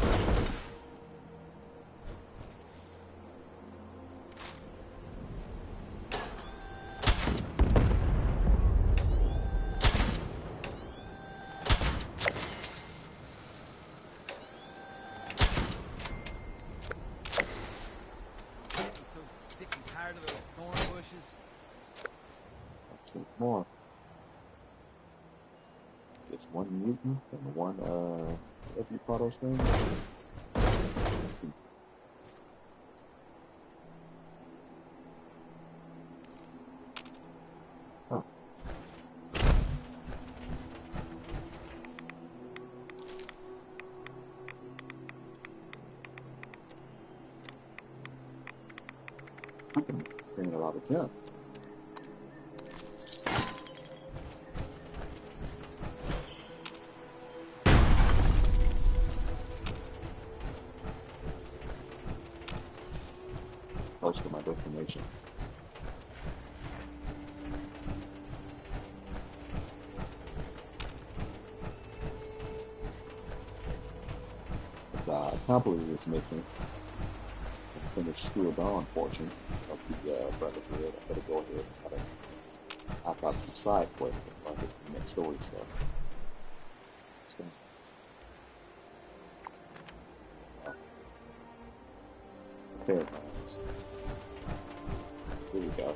More. It's one mutant and one, if you call those things. Huh. Spending a lot of junk. Close to my destination. As I completed this mission, I finished Steel Dawn portion of the Brotherhood. I better go ahead and knock out some side quests before I get to the next story stuff. Fairgrounds. Here we go.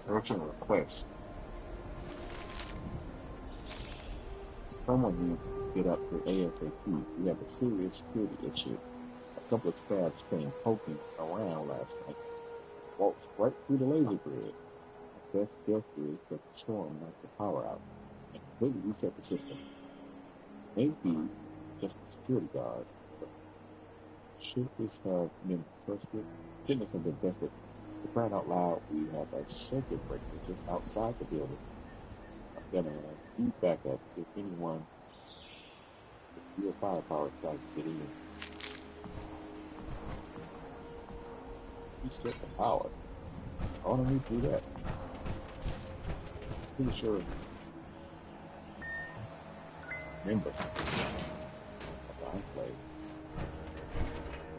Urgent request. Someone needs to get up to ASAP. We have a serious security issue. A couple of scabs came poking around last night. Walked right through the laser grid. My best guess is that the storm knocked the power out and completely reset the system. Maybe just a security guard. But should this have been tested? Shouldn't this have been tested? To crying out loud, we have a circuit breaker just outside the building. I'm gonna need backup if anyone with real firepower tries to get in. Reset the power. I wanna move through that. Pretty sure member of the Enclave.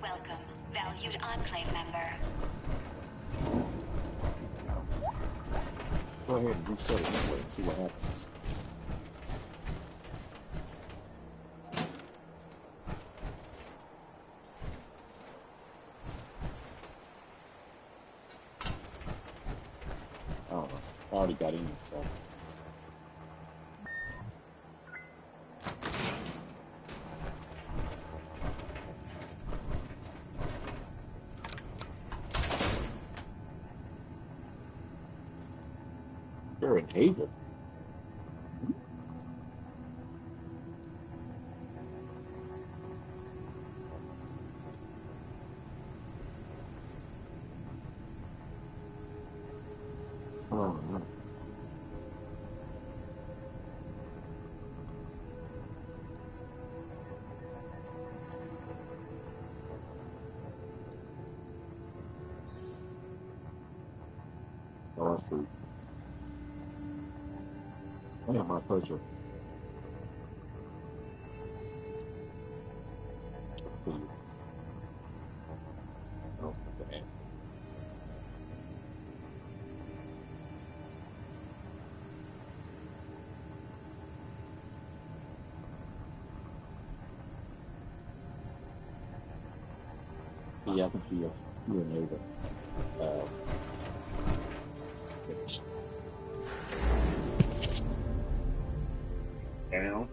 Welcome, valued Enclave member. Go ahead and reset it that way and see what happens. I don't know. I already got in, so. They're in Haven. Oh, no. Oh, I see. Yeah, my pleasure. Let's see. Oh, okay. Yeah, I can see you and Ava. Finished. Down.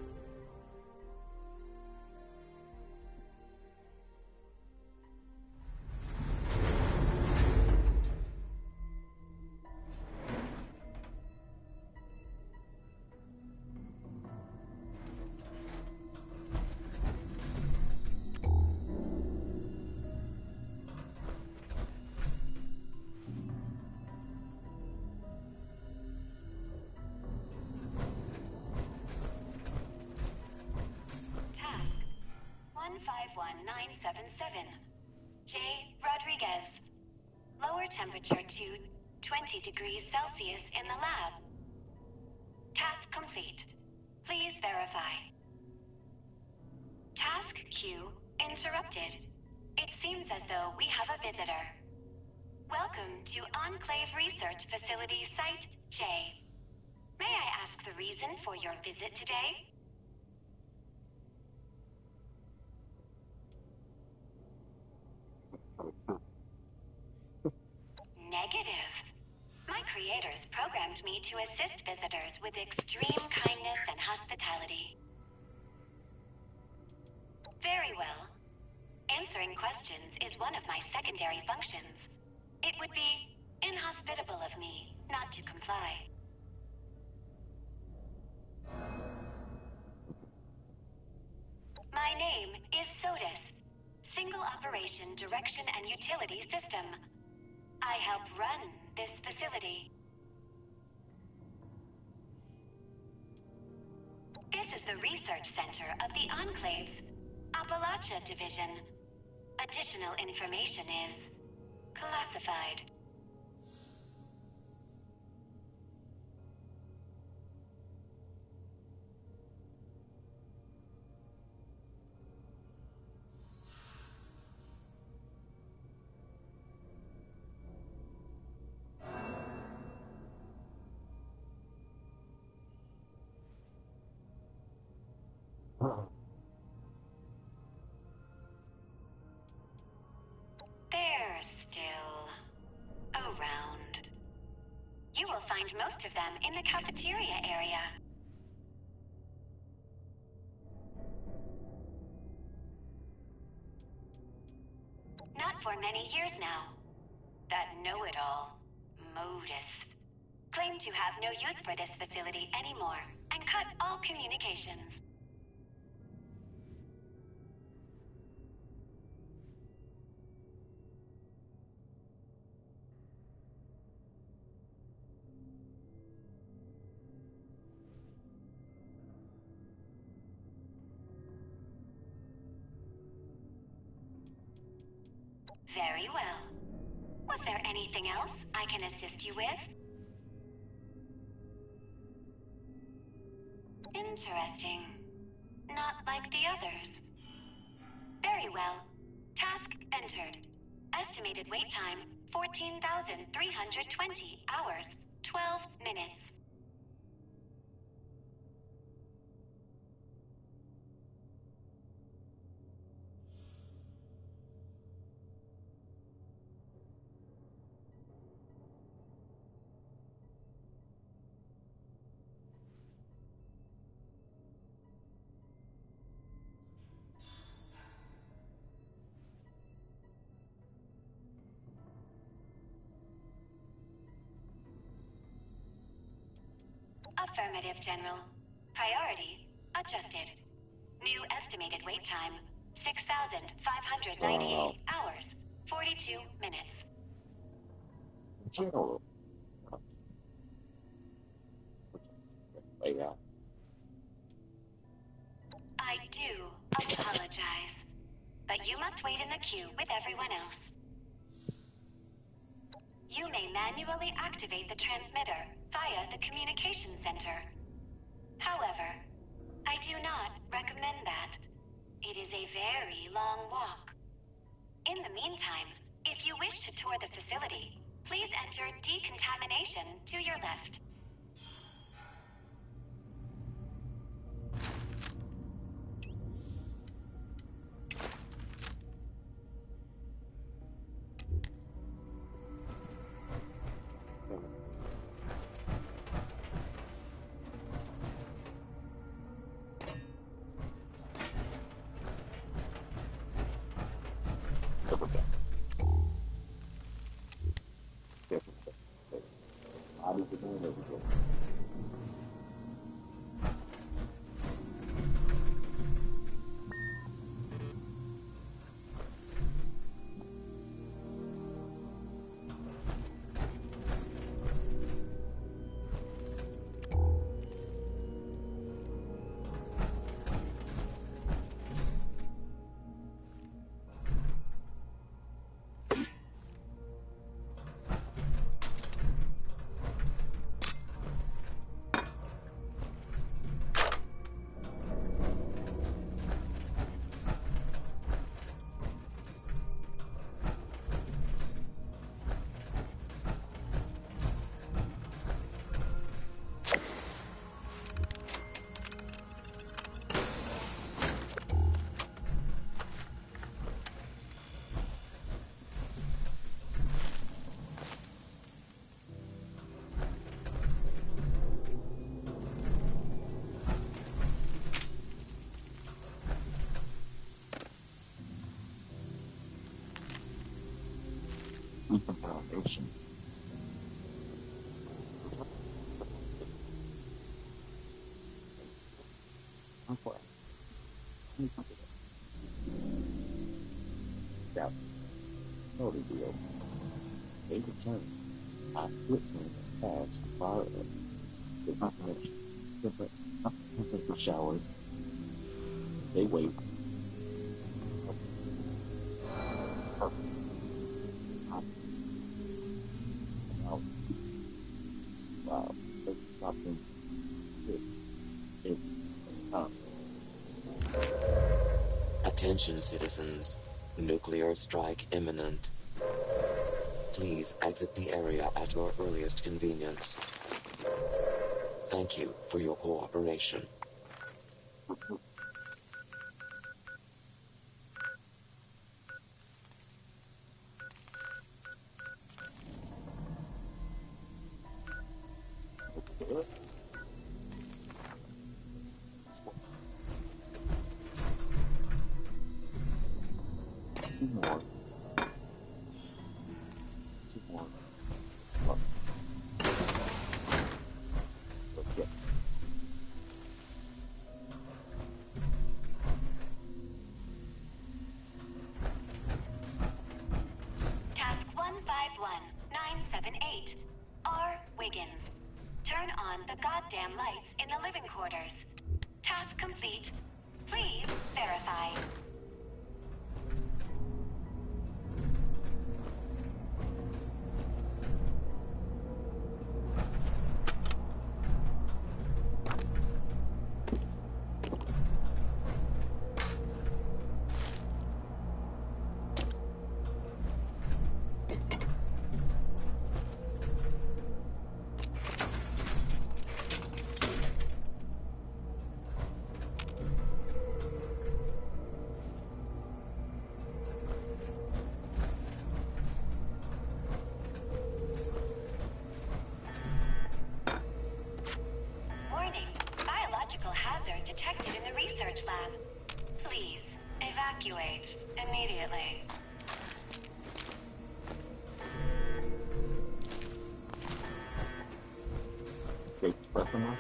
Task 151977. J. Rodriguez. Lower temperature to 20 degrees Celsius in the lab. Task complete. Please verify. Task queue interrupted. It seems as though we have a visitor. Welcome to Enclave Research Facility Site J. May I ask the reason for your visit today? Negative. My creators programmed me to assist visitors with extreme kindness and hospitality. Very well. Answering questions is one of my secondary functions. It would be inhospitable of me not to comply. My name is SOTUS, Single Operation Direction and Utility System. I help run this facility. This is the research center of the Enclave's Appalachia Division. Additional information is classified. They're still around. You will find most of them in the cafeteria area. Not for many years now. That know-it-all, Modus, claimed to have no use for this facility anymore and cut all communications. Very well. Was there anything else I can assist you with? Interesting. Not like the others. Very well. Task entered. Estimated wait time, 14,320 hours, 12 minutes. Affirmative, General. Priority adjusted. New estimated wait time, 6,598 hours, 42 minutes. General. Yeah. I do apologize, but you must wait in the queue with everyone else. You may manually activate the transmitter via the communication center. However, I do not recommend that. It is a very long walk. In the meantime, if you wish to tour the facility, please enter decontamination to your left. Foundation. Yeah, no big deal. They return. I put in the past far with not much different for showers. They wait. Wow, that's something. Attention, citizens. Nuclear strike imminent. Please exit the area at your earliest convenience. Thank you for your cooperation. Task 151978. R. Wiggins. Turn on the goddamn lights in the living quarters. Task complete. Please verify. Cupcake's pressing her.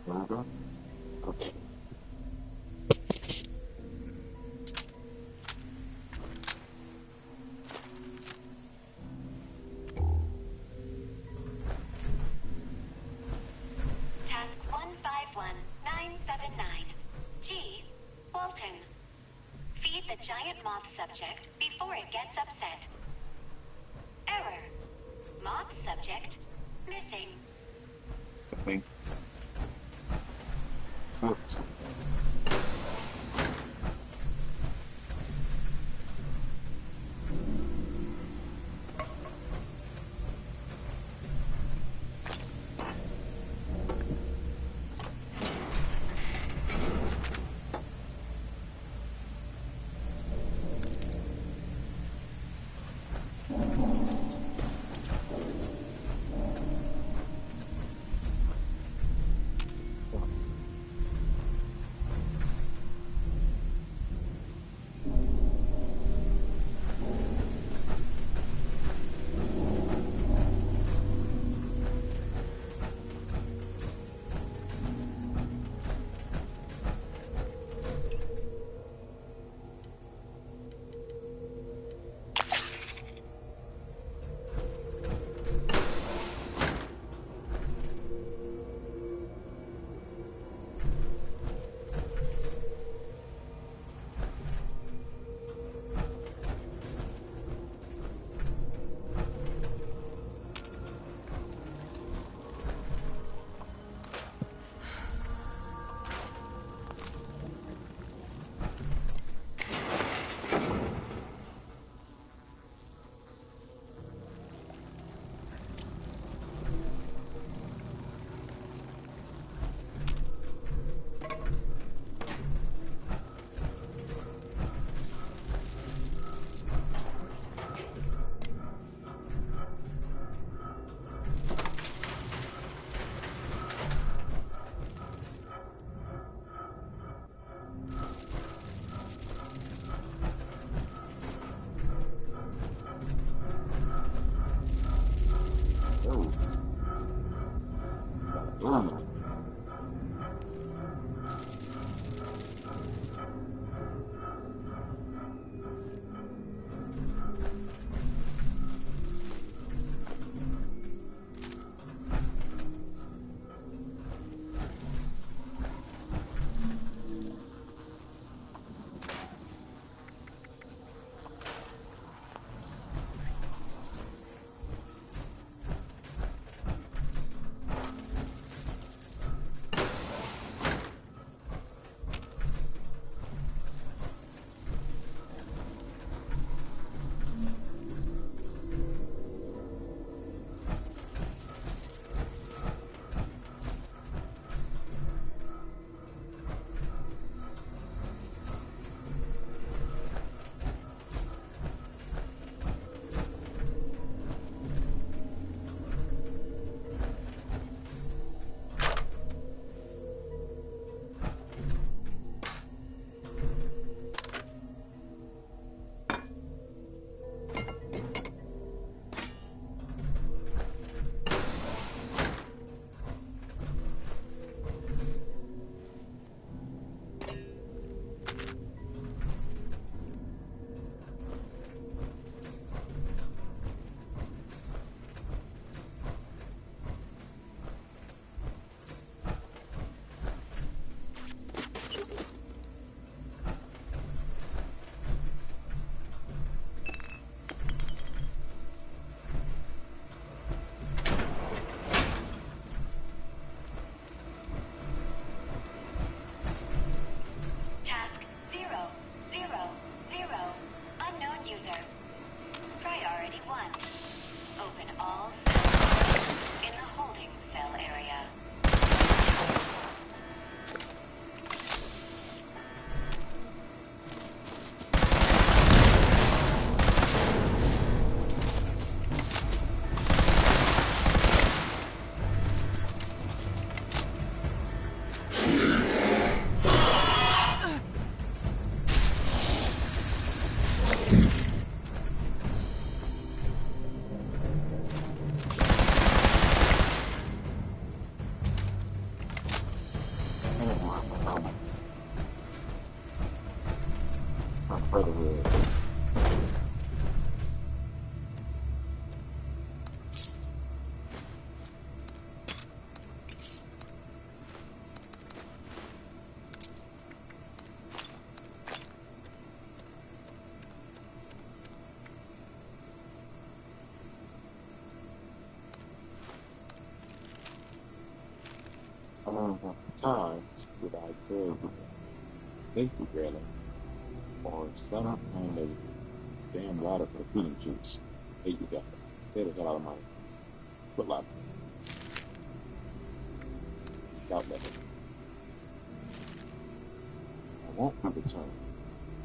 Yoga? Okay. Task 151979. G. Walton. Feed the giant moth subject before it gets upset. Error. Moth subject missing. I think. Whoops. Task 000. Unknown user. Priority 1. Open all cells in the holding cell area. Times would I tell you safety granted or some kind of damn water for feeding juice. Hey, you guys, get it out of my foot locker. Scout level. I won't be returned.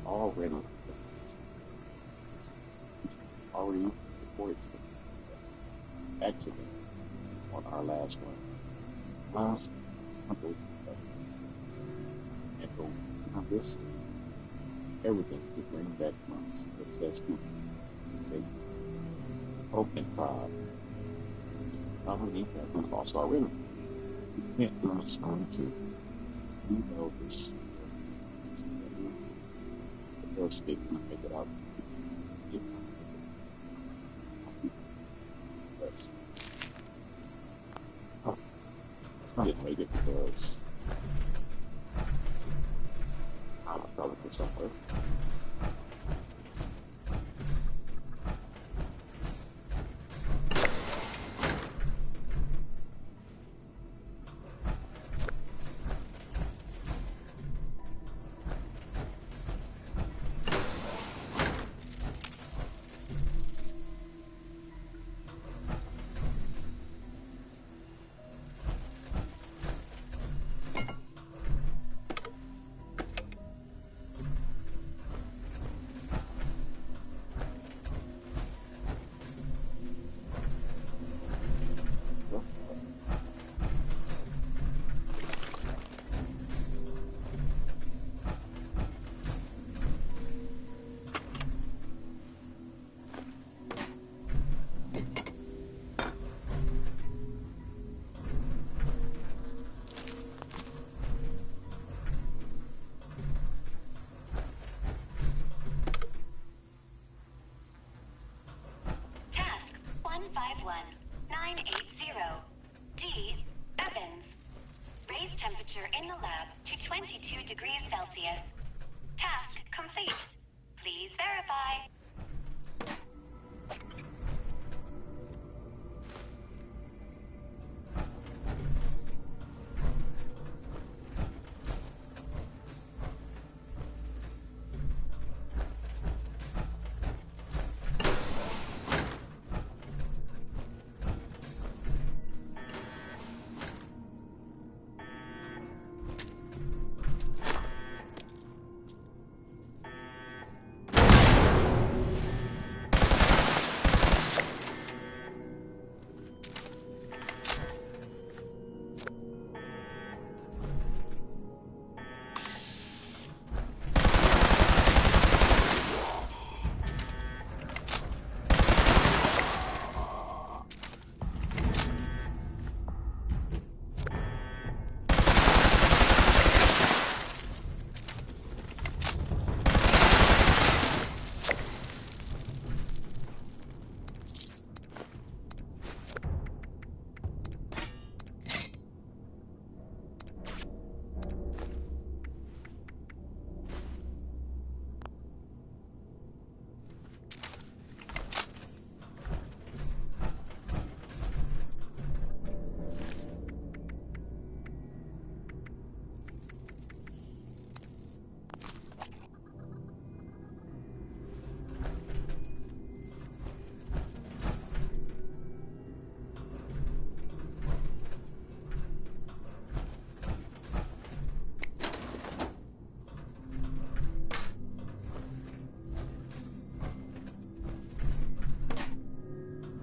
Already reported accident on our last one. Last couple and for this everything to bring back my successful faith, hope and pride. How many have we lost already? We can't lose on to we know this. The first big we make it out. I didn't make it because I'm probably for somewhere. D. Evans. Raise temperature in the lab to 22 degrees Celsius. Task complete. Please verify.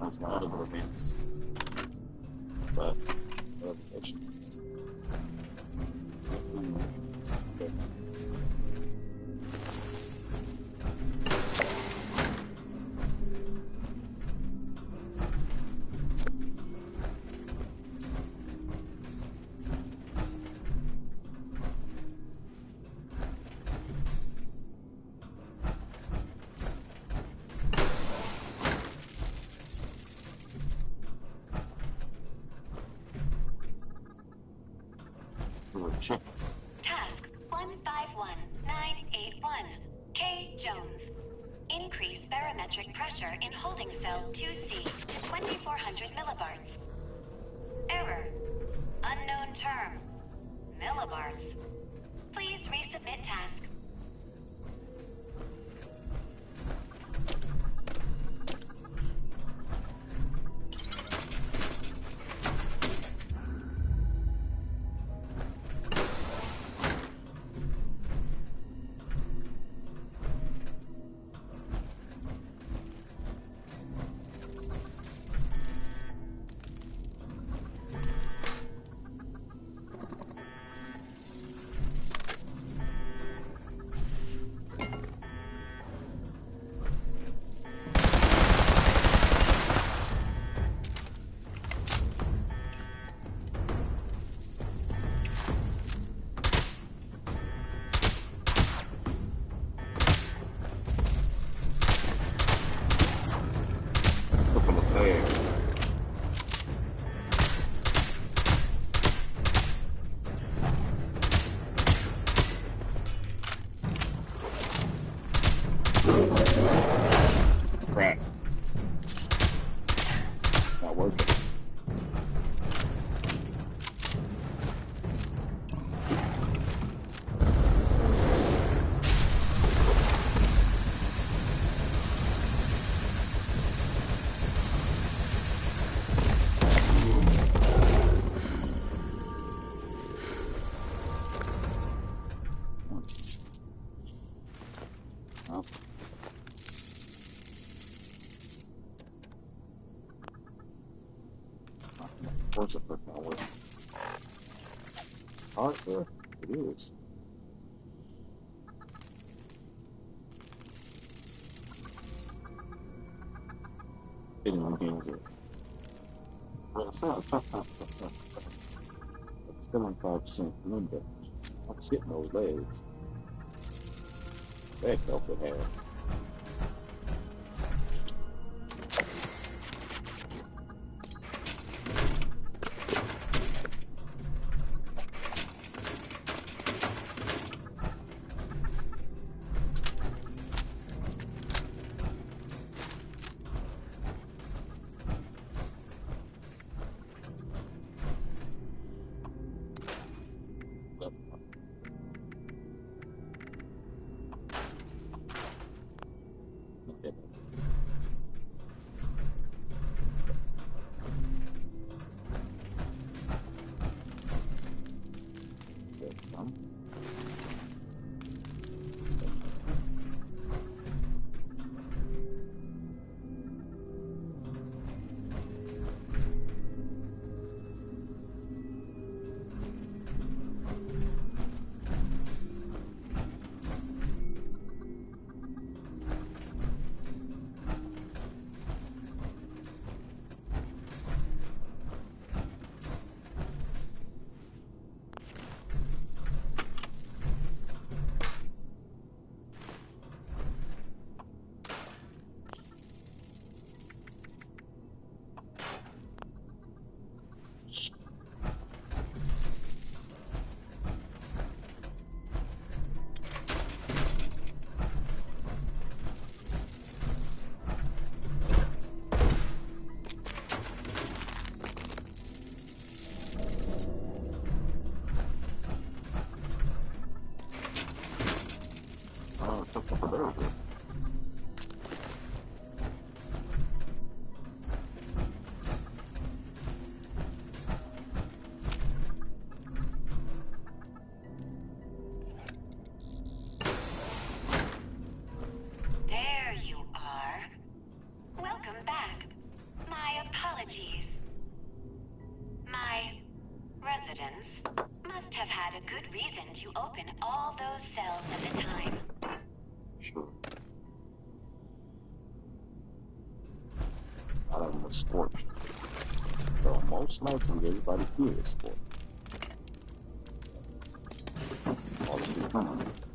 That's not a romance, but education. Task 151981. K. Jones. Increase barometric pressure in holding cell 2C to 2400 millibards. Error. Unknown term. Millibards. Please resubmit task. Crap. Not working. Of course, it not working. Hardware, it is. Anyone hears it. Well, it's not a tough time sometimes. It's still on 5%. Remember, I'm just hitting those legs. That helped it have. apologies. My residents must have had a good reason to open all those cells at the time. Sure. I don't know scorched. So most likely everybody here is scorched. All of the comments.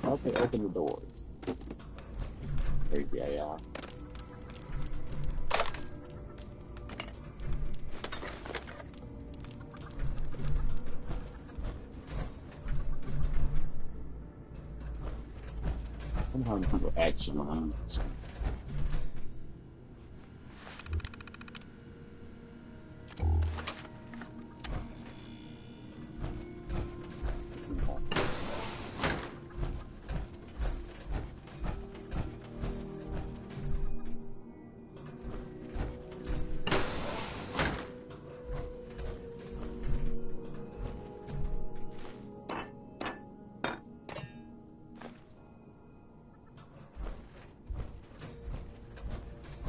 Okay, open the doors. Crazy AI. Sometimes people actually use.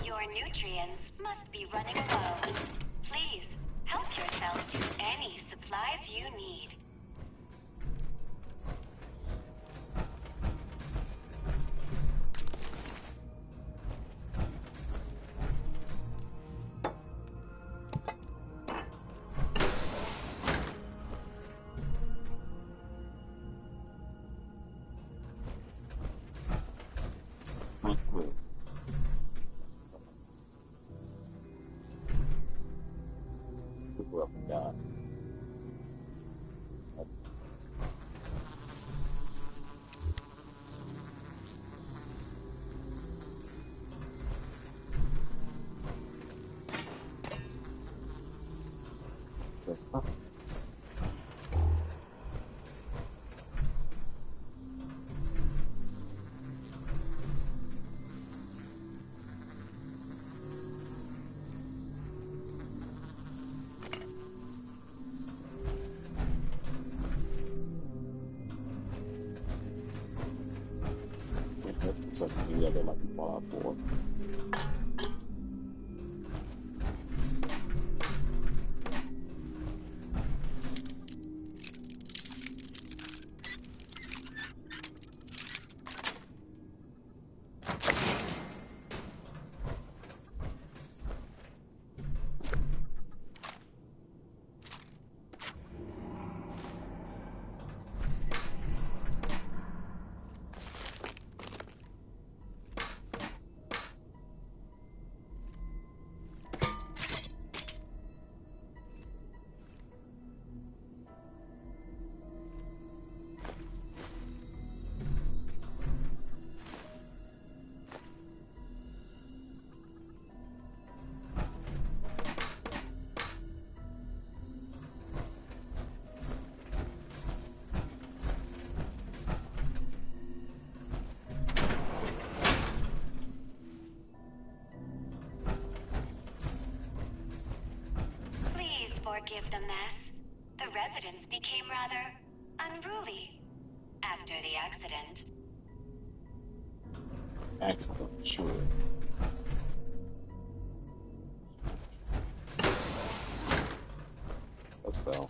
Your nutrients must be running low. Please, help yourself to any supplies you need. People up and down. That's fine. It's like any other like Fallout 4. Forgive the mess. The residents became rather unruly after the accident. Accident, sure. Let's go.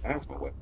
That's my weapon.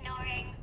ignoring?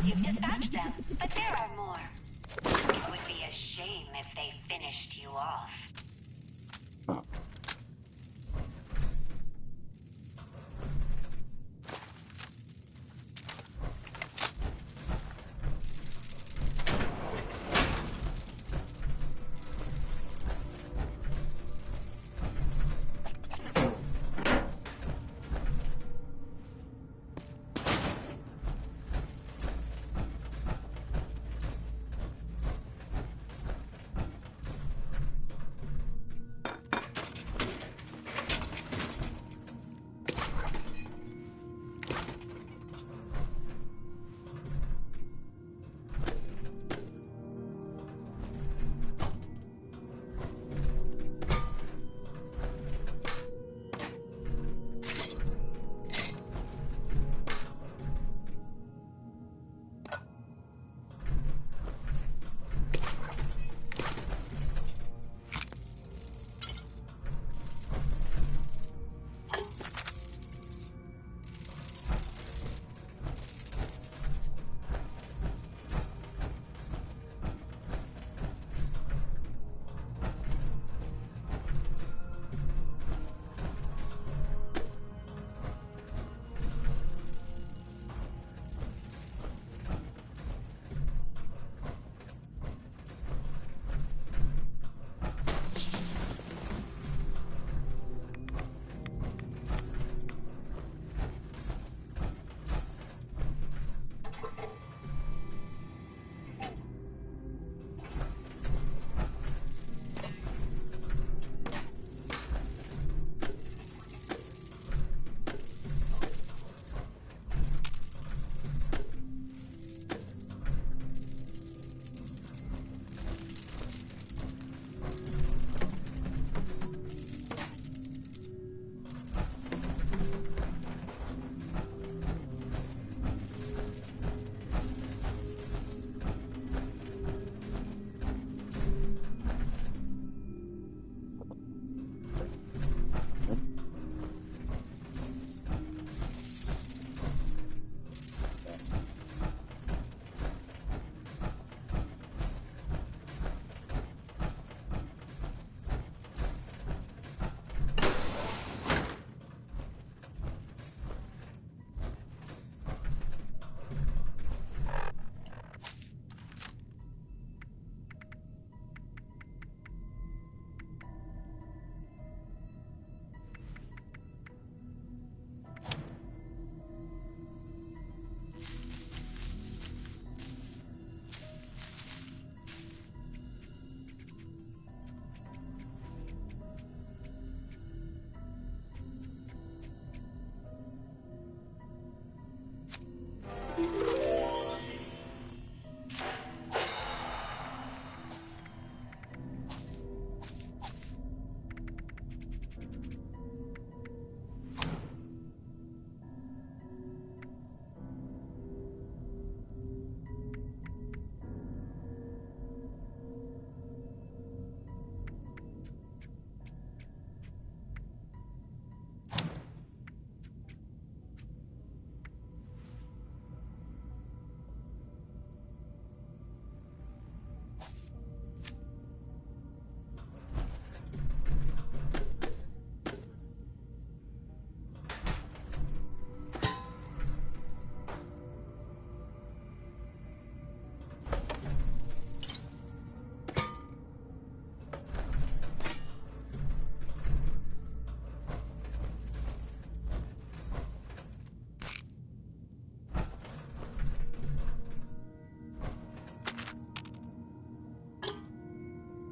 You've dispatched them, but there are more. It would be a shame if they finished you off.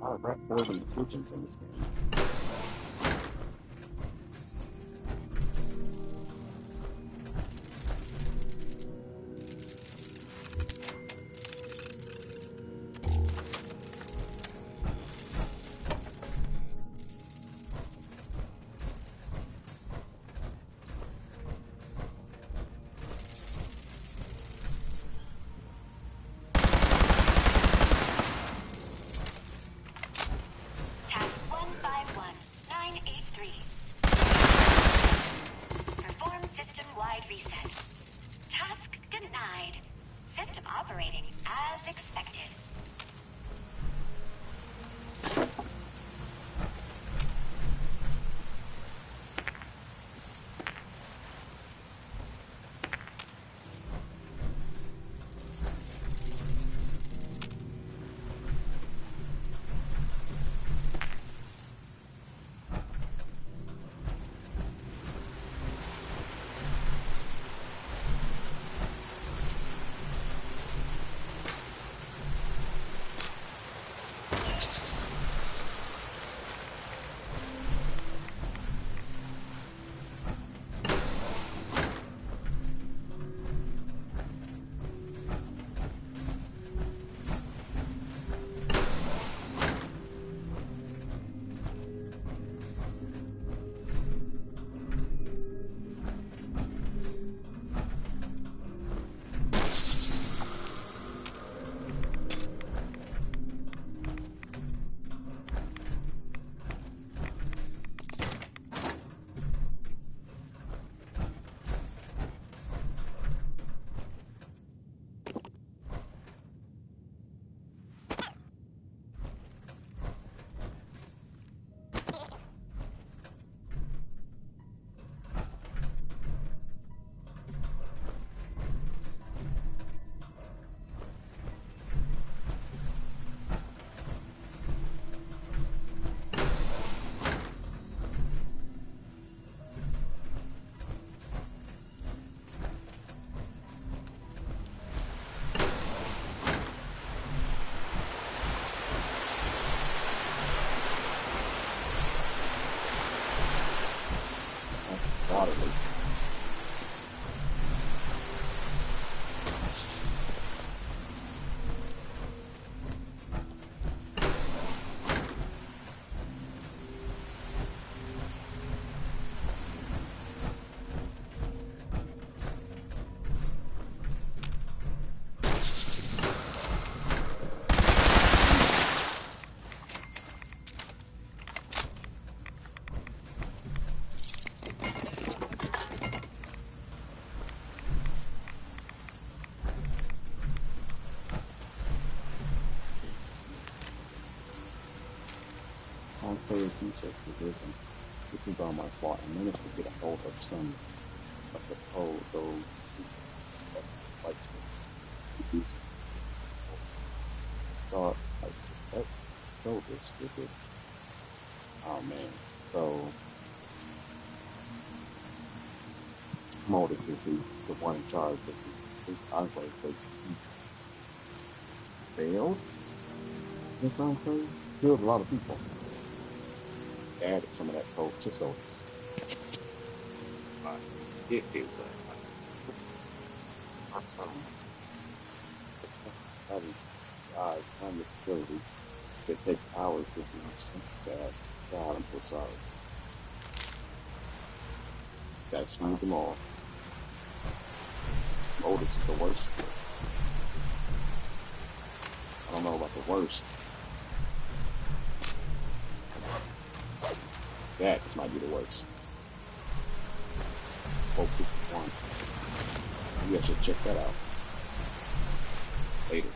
lot of rat holes and pigeons in this game. Player T-shirt division. This is all my fault. I managed to get a hold of some of the code, those lights. Thought like that code is stupid. Oh man. So Modus is the one in charge of the enclave, but he failed. This enclave killed a lot of people. Added some of that code to Solus. It feels like having the facility. It takes hours to do something bad. God, I'm so sorry. Just gotta smooth them all. Modus is the worst. I don't know about the worst. That might be the worst. Oh, 51. Maybe I should check that out later.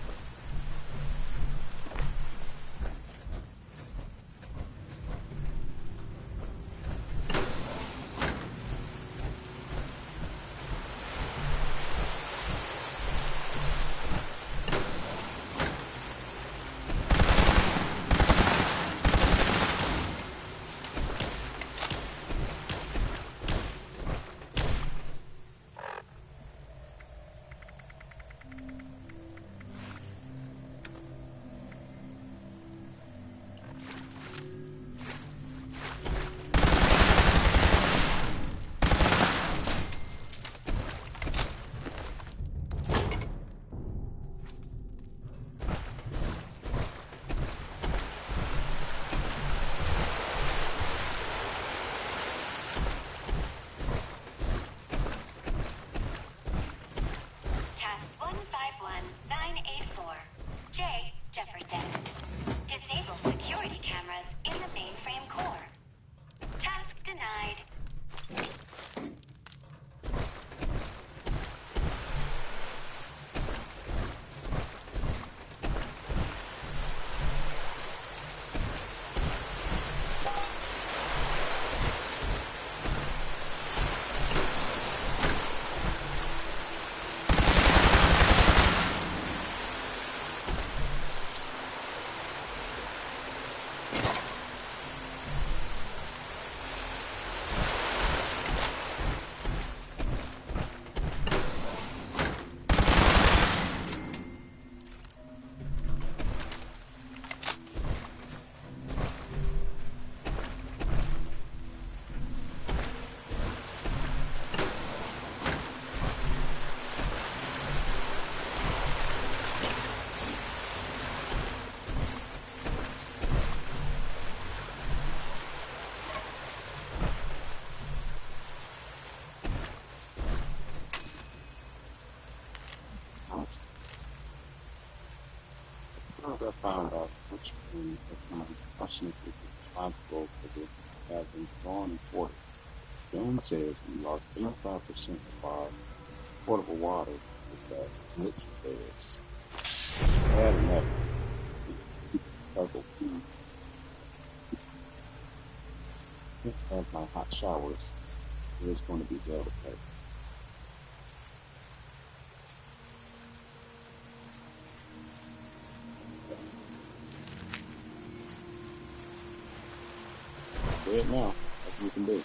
I found out which one of my customers is responsible for this has been gone and ported. Jones says we lost 85% of our portable water with that glitch of theirs. Bad enough to cycle food. As my hot showers, there's going to be hell to pay. Do it now. That's what we can do.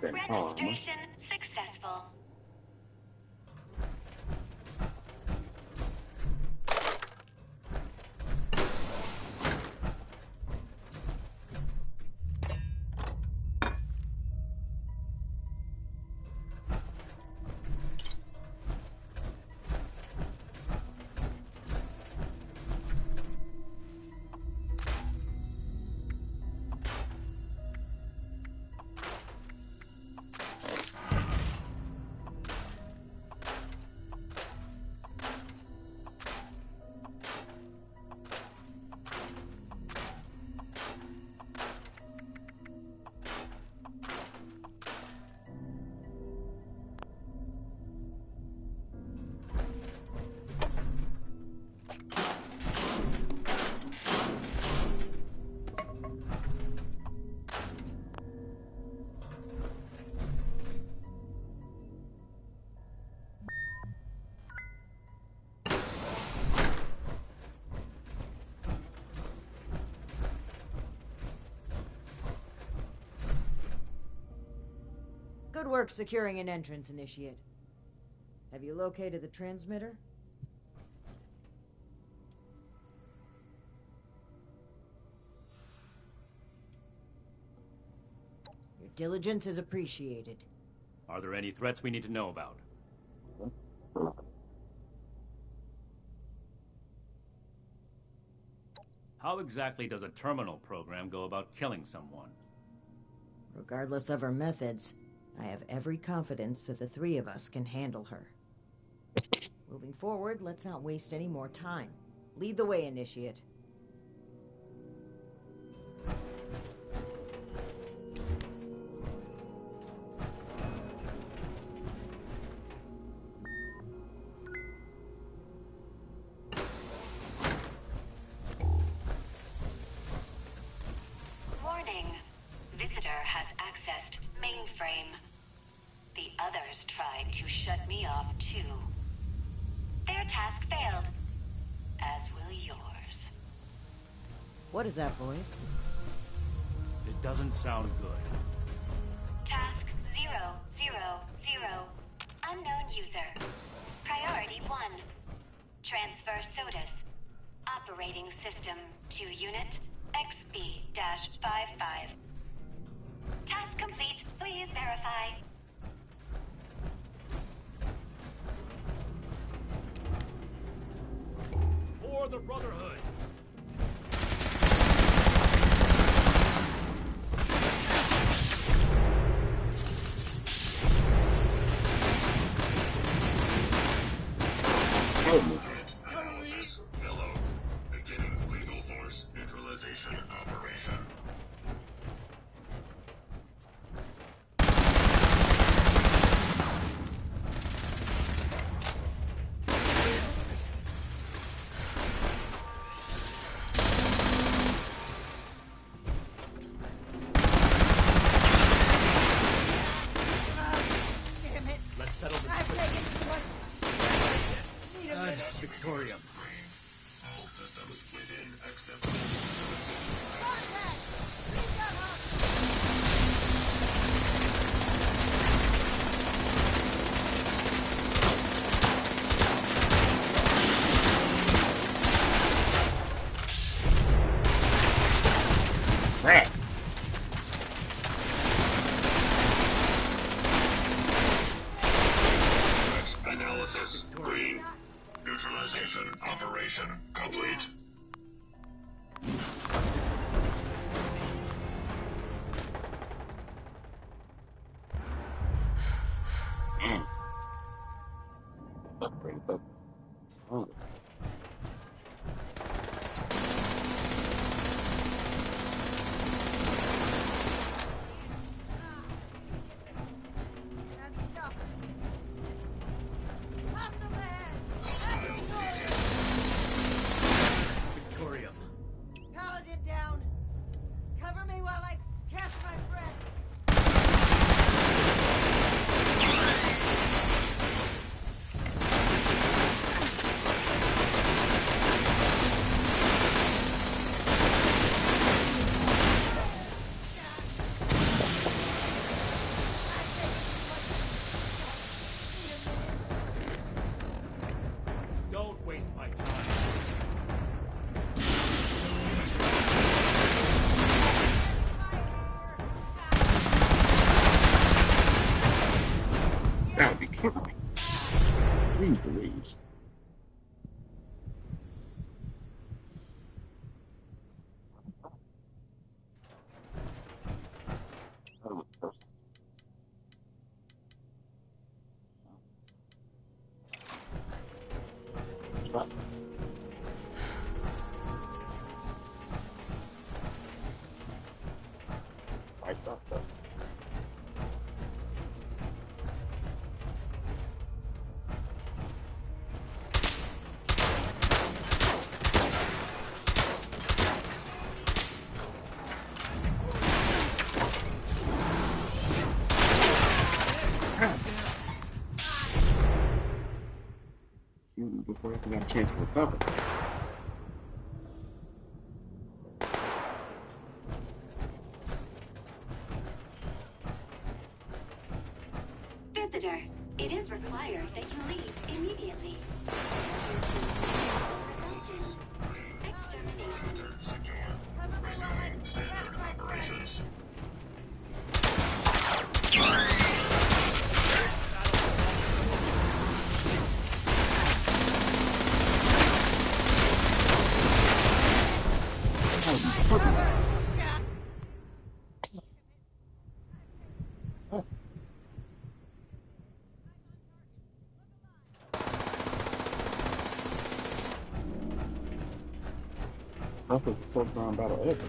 that car, huh? Registration successful. Good work securing an entrance, Initiate. Have you located the transmitter? Your diligence is appreciated. Are there any threats we need to know about? How exactly does a terminal program go about killing someone? Regardless of her methods, I have every confidence that the three of us can handle her. Moving forward, let's not waste any more time. Lead the way, Initiate. Warning. Visitor has accessed mainframe. The others tried to shut me off too. Their task failed, as will yours. What is that voice? It doesn't sound good. Task 000. Unknown user. Priority 1. Transfer SOTUS. Operating system to unit XB-55. Task complete. Please verify. For the Brotherhood! Threat analysis. Hello. Beginning lethal force neutralization operation. Victorium. All systems within acceptable. Right. Threat analysis. Green. Neutralization operation complete. That brings up. Oh. Victorium. Paladin down! Cover me while I catch my breath! Please believe. Before I got a chance to recover. Visitor, it is required that you leave immediately. Extermination. Resuming standard operations. That was the first round battle ever.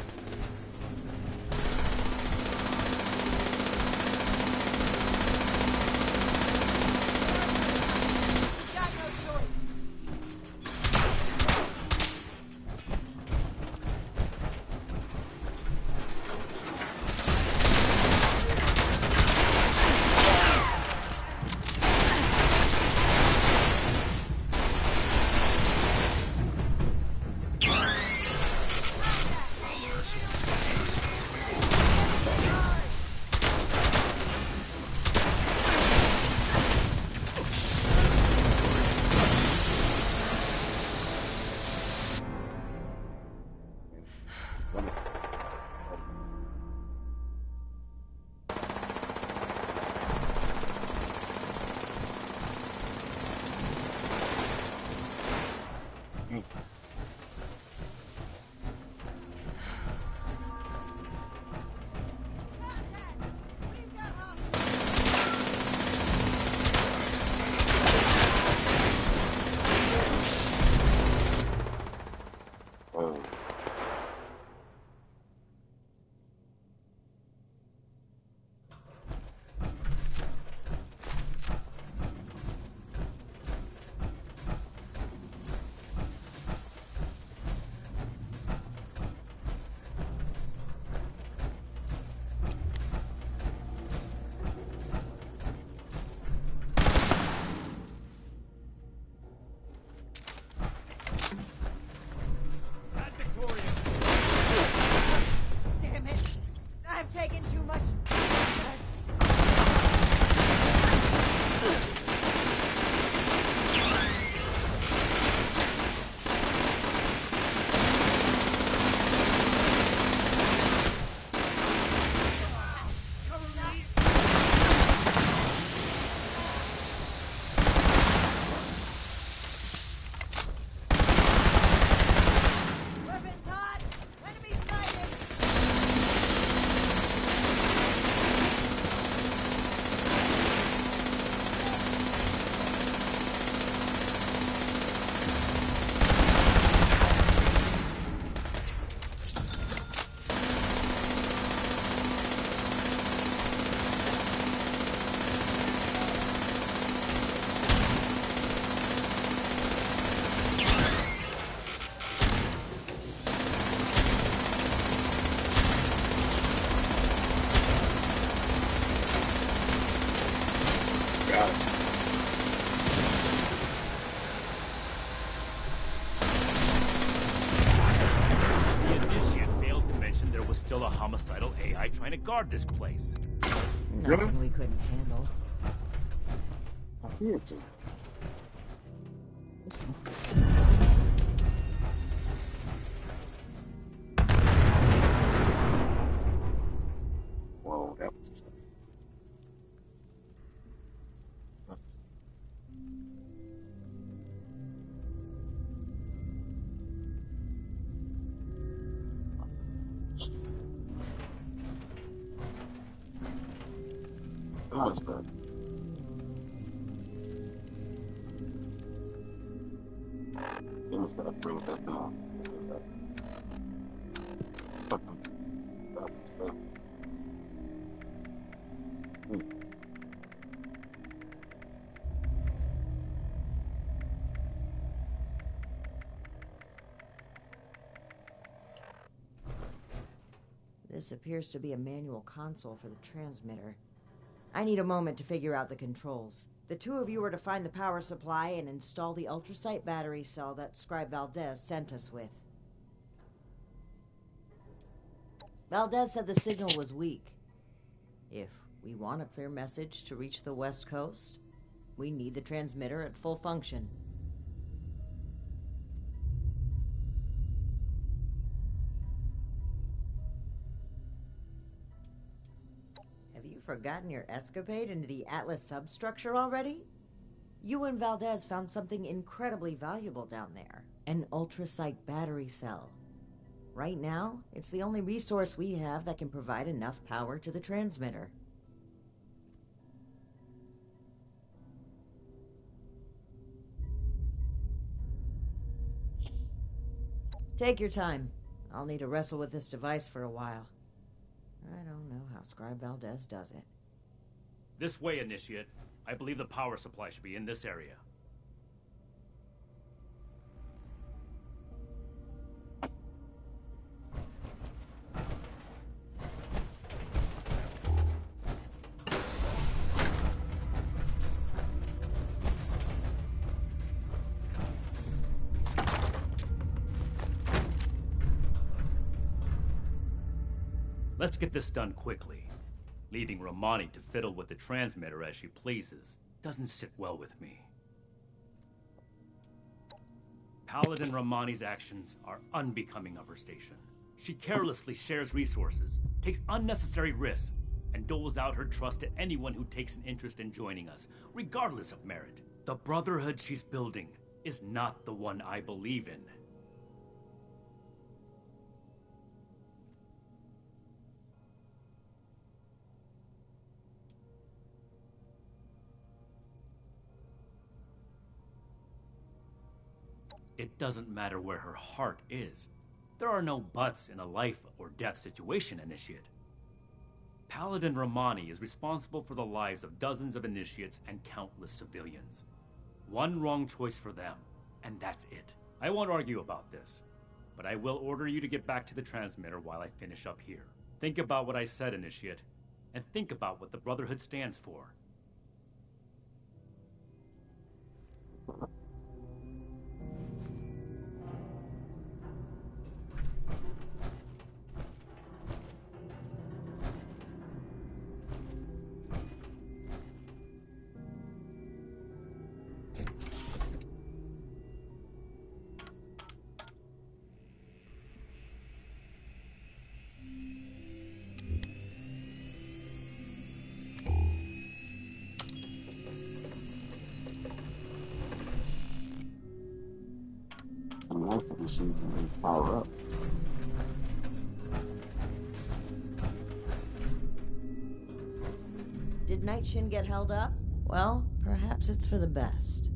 Still a homicidal AI trying to guard this place. Nothing we couldn't handle. I feared to. Whoa, that was tough. What's that? What's that? Bring that down. This appears to be a manual console for the transmitter. I need a moment to figure out the controls. The two of you are to find the power supply and install the ultrasight battery cell that Scribe Valdez sent us with. Valdez said the signal was weak. If we want a clear message to reach the West Coast, we need the transmitter at full function. Have you forgotten your escapade into the Atlas substructure already? You and Valdez found something incredibly valuable down there. An ultrasight battery cell. Right now, it's the only resource we have that can provide enough power to the transmitter. Take your time. I'll need to wrestle with this device for a while. I don't know how Scribe Valdez does it. This way, Initiate. I believe the power supply should be in this area. Let's get this done quickly. Leaving Romani to fiddle with the transmitter as she pleases doesn't sit well with me. Paladin Romani's actions are unbecoming of her station. She carelessly shares resources, takes unnecessary risks, and doles out her trust to anyone who takes an interest in joining us, regardless of merit. The brotherhood she's building is not the one I believe in. It doesn't matter where her heart is. There are no buts in a life or death situation, Initiate. Paladin Romani is responsible for the lives of dozens of initiates and countless civilians. One wrong choice for them, and that's it. I won't argue about this, but I will order you to get back to the transmitter while I finish up here. Think about what I said, Initiate, and think about what the Brotherhood stands for. Nice if we see some things power up. Did Nightshin get held up? Well, perhaps it's for the best.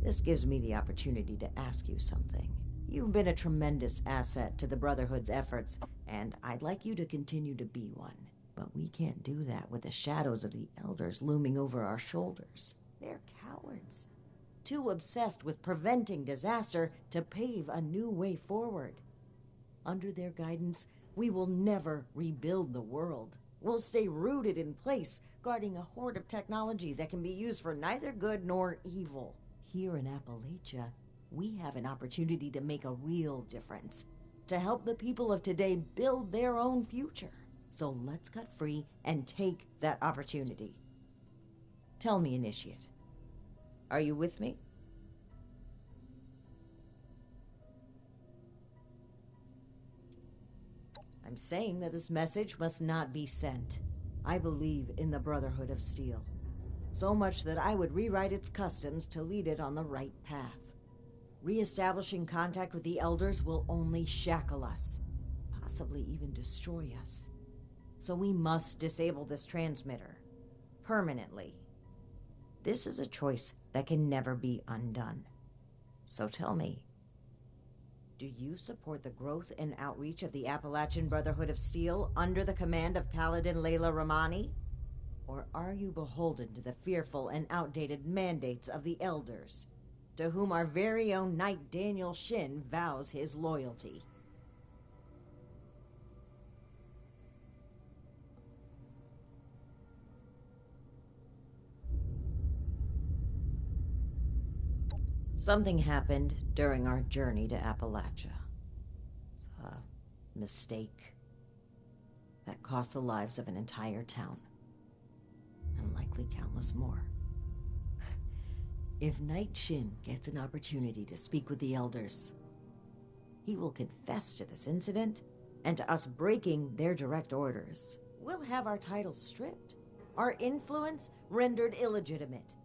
This gives me the opportunity to ask you something. You've been a tremendous asset to the Brotherhood's efforts, and I'd like you to continue to be one. But we can't do that with the shadows of the Elders looming over our shoulders. They're cowards. Too obsessed with preventing disaster to pave a new way forward. Under their guidance, we will never rebuild the world. We'll stay rooted in place, guarding a hoard of technology that can be used for neither good nor evil. Here in Appalachia, we have an opportunity to make a real difference, to help the people of today build their own future. So let's cut free and take that opportunity. Tell me, Initiate. Are you with me? I'm saying that this message must not be sent. I believe in the Brotherhood of Steel. So much that I would rewrite its customs to lead it on the right path. Re-establishing contact with the Elders will only shackle us, possibly even destroy us. So we must disable this transmitter. permanently. This is a choice that can never be undone. So tell me, do you support the growth and outreach of the Appalachian Brotherhood of Steel under the command of Paladin Layla Romani? Or are you beholden to the fearful and outdated mandates of the Elders, to whom our very own Knight Daniel Shin vows his loyalty? Something happened during our journey to Appalachia. It's a mistake that cost the lives of an entire town, and likely countless more. If Knight Shin gets an opportunity to speak with the Elders, he will confess to this incident and to us breaking their direct orders. We'll have our titles stripped, our influence rendered illegitimate.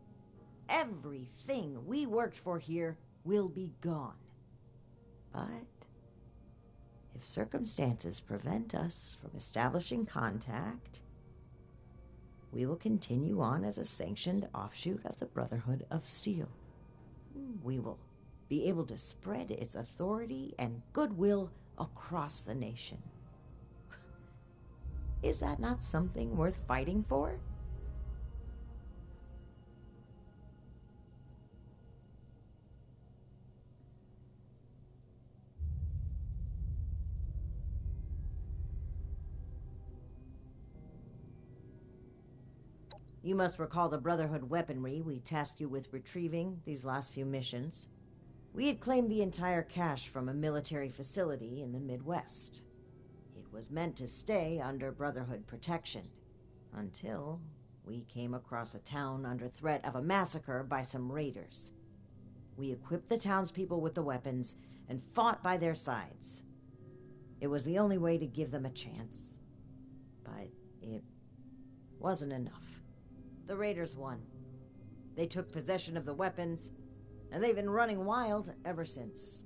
Everything we worked for here will be gone. But if circumstances prevent us from establishing contact, we will continue on as a sanctioned offshoot of the Brotherhood of Steel. We will be able to spread its authority and goodwill across the nation. Is that not something worth fighting for? You must recall the Brotherhood weaponry we tasked you with retrieving these last few missions. We had claimed the entire cache from a military facility in the Midwest. It was meant to stay under Brotherhood protection, until we came across a town under threat of a massacre by some raiders. We equipped the townspeople with the weapons and fought by their sides. It was the only way to give them a chance, but it wasn't enough. The raiders won. They took possession of the weapons, and they've been running wild ever since.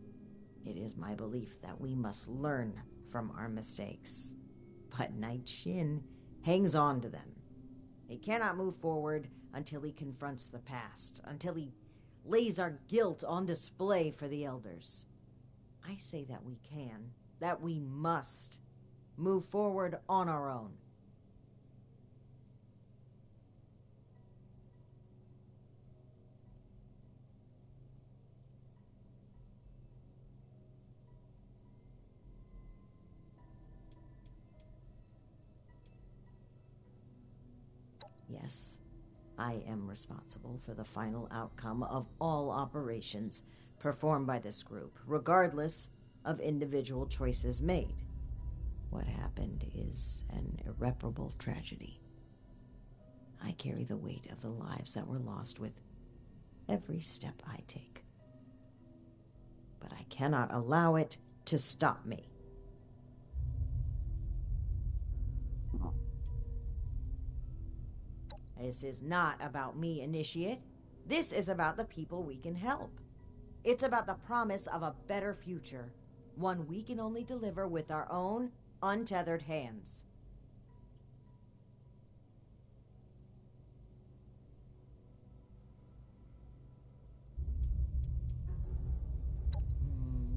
It is my belief that we must learn from our mistakes. But Knight Shin hangs on to them. He cannot move forward until he confronts the past, until he lays our guilt on display for the Elders. I say that we can, that we must, move forward on our own. Yes, I am responsible for the final outcome of all operations performed by this group, regardless of individual choices made. What happened is an irreparable tragedy. I carry the weight of the lives that were lost with every step I take. But I cannot allow it to stop me. This is not about me, Initiate. This is about the people we can help. It's about the promise of a better future, one we can only deliver with our own untethered hands.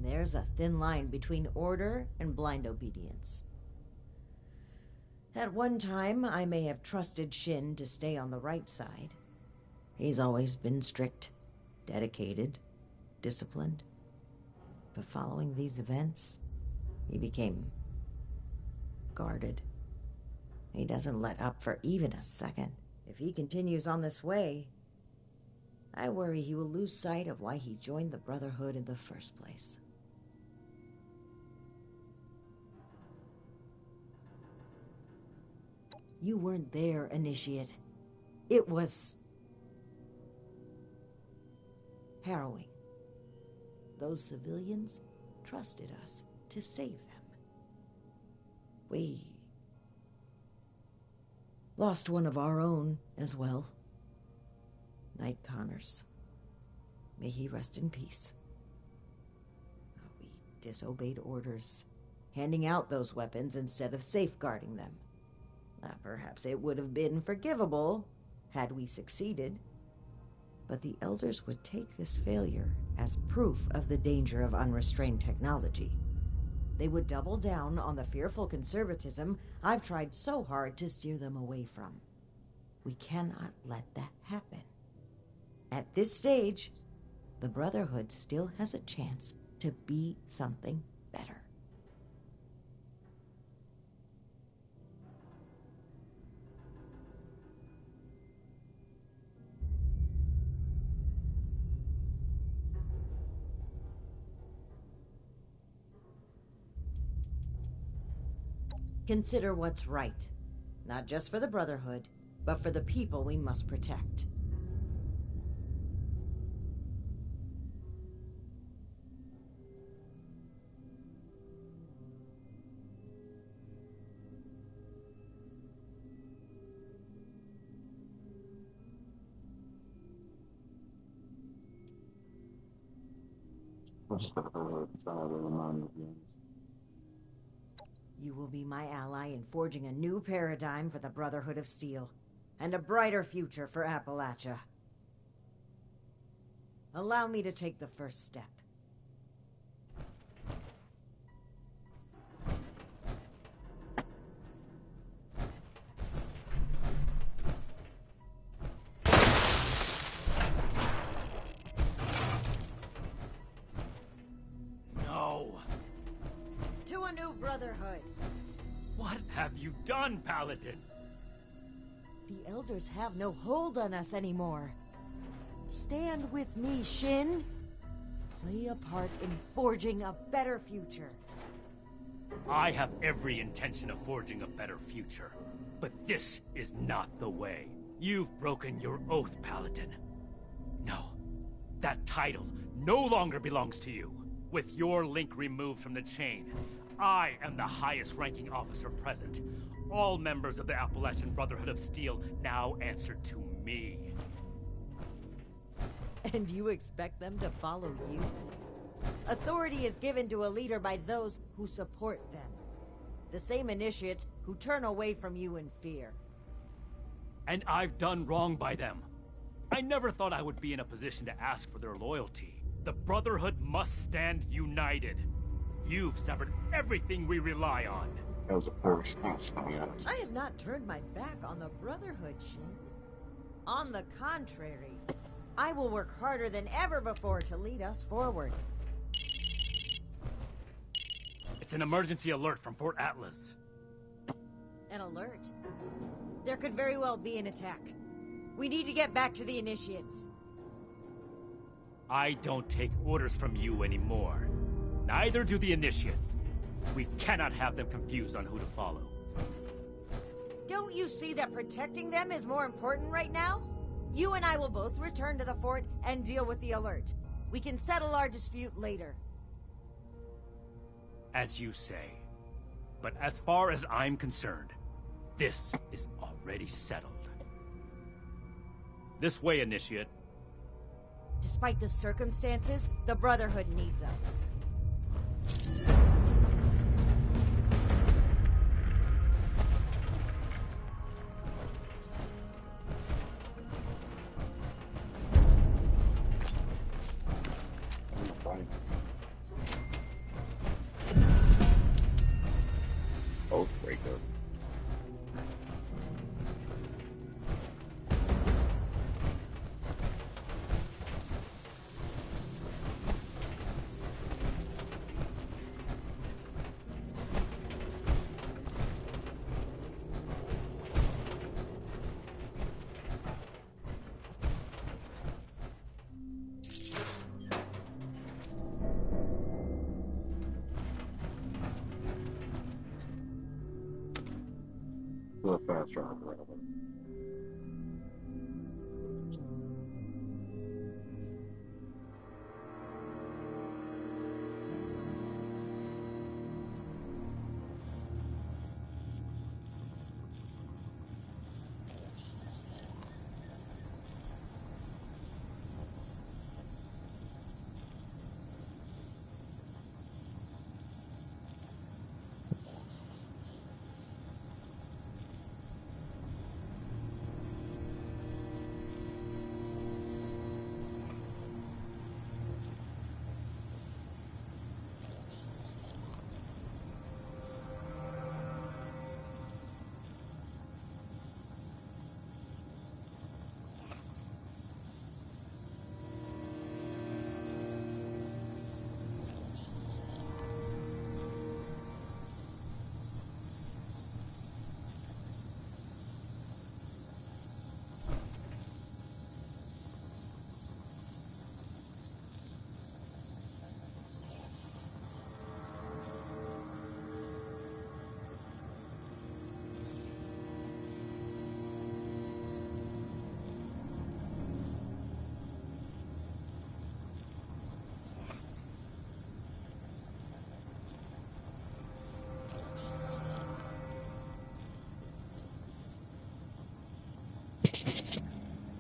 There's a thin line between order and blind obedience. At one time, I may have trusted Shin to stay on the right side. He's always been strict, dedicated, disciplined. But following these events, he became guarded. He doesn't let up for even a second. If he continues on this way, I worry he will lose sight of why he joined the Brotherhood in the first place. You weren't there, Initiate. It was harrowing. Those civilians trusted us to save them. We lost one of our own as well. Knight Connors. May he rest in peace. We disobeyed orders, handing out those weapons instead of safeguarding them. Perhaps it would have been forgivable had we succeeded. But the Elders would take this failure as proof of the danger of unrestrained technology. They would double down on the fearful conservatism I've tried so hard to steer them away from. We cannot let that happen. At this stage, the Brotherhood still has a chance to be something better. Consider what's right. Not just for the Brotherhood, but for the people we must protect. You will be my ally in forging a new paradigm for the Brotherhood of Steel, and a brighter future for Appalachia. Allow me to take the first step. No! To a new Brotherhood! What have you done, Paladin? The Elders have no hold on us anymore. Stand with me, Shin. Play a part in forging a better future. I have every intention of forging a better future. But this is not the way. You've broken your oath, Paladin. No. That title no longer belongs to you. With your link removed from the chain, I am the highest-ranking officer present. All members of the Appalachian Brotherhood of Steel now answer to me. And you expect them to follow you? Authority is given to a leader by those who support them. The same initiates who turn away from you in fear. And I've done wrong by them. I never thought I would be in a position to ask for their loyalty. The Brotherhood must stand united. You've severed everything we rely on. That was a poor response, to be honest. I have not turned my back on the Brotherhood, Shin. On the contrary, I will work harder than ever before to lead us forward. It's an emergency alert from Fort Atlas. An alert? There could very well be an attack. We need to get back to the Initiates. I don't take orders from you anymore. Neither do the Initiates. We cannot have them confused on who to follow. Don't you see that protecting them is more important right now? You and I will both return to the fort and deal with the alert. We can settle our dispute later. As you say. But as far as I'm concerned, this is already settled. This way, Initiate. Despite the circumstances, the Brotherhood needs us. Oathbreaker. A little faster on the railroad.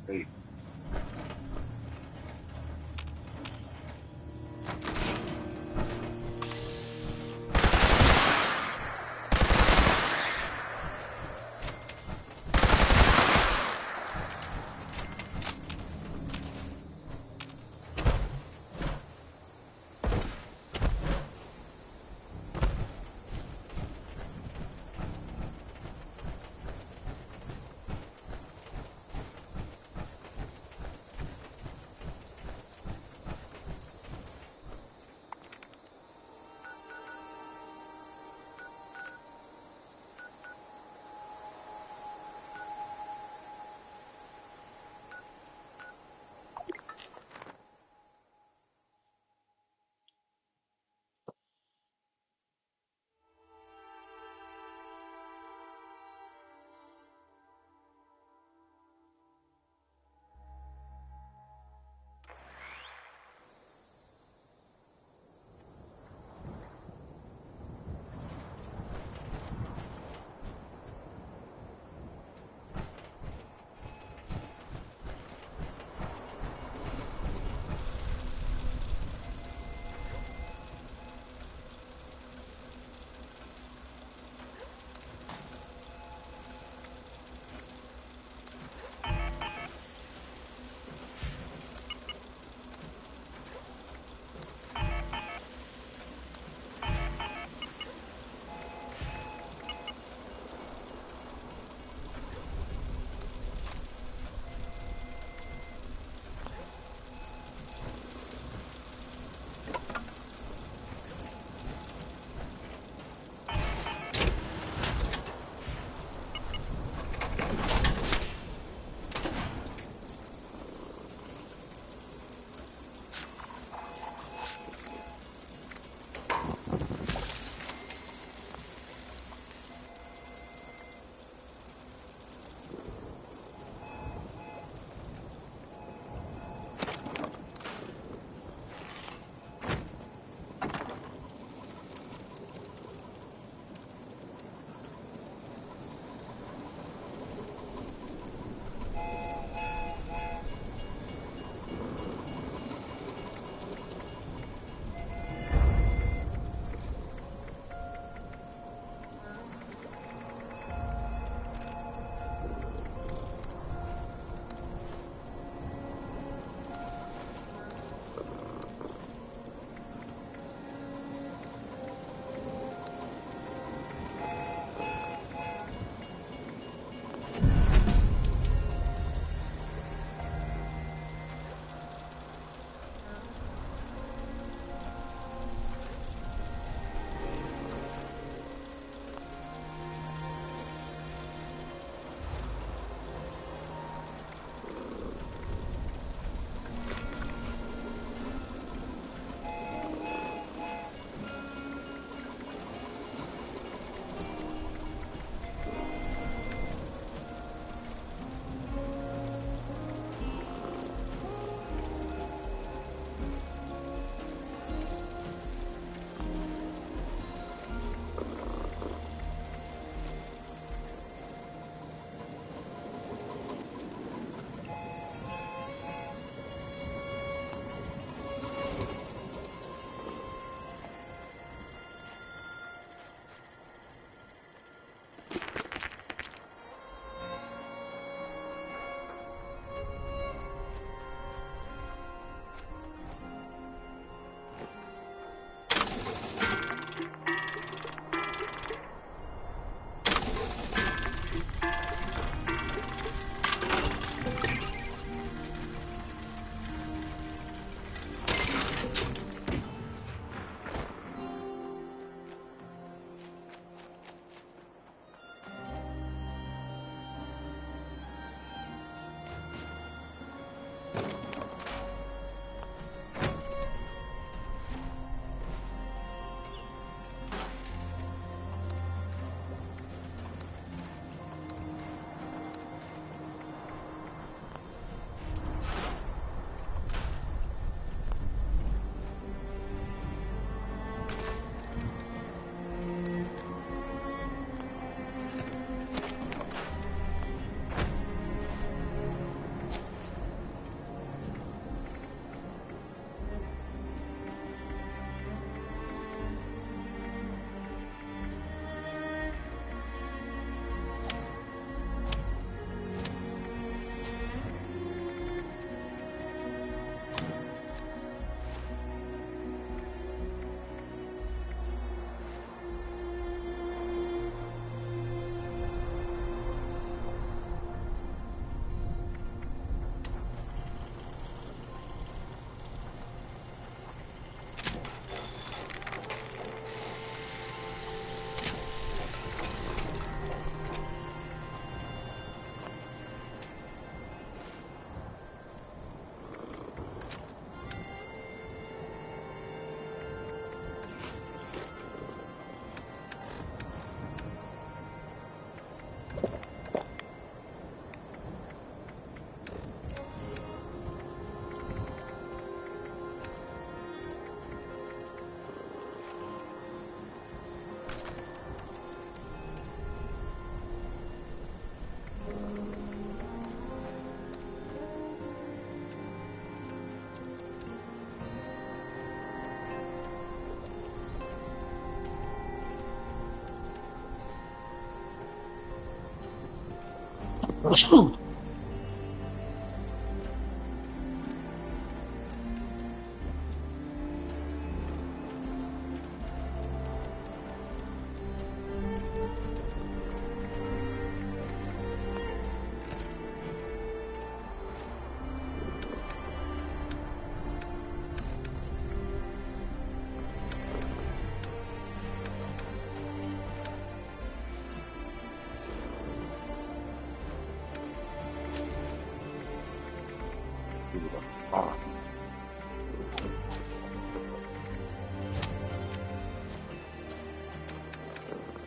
Hey.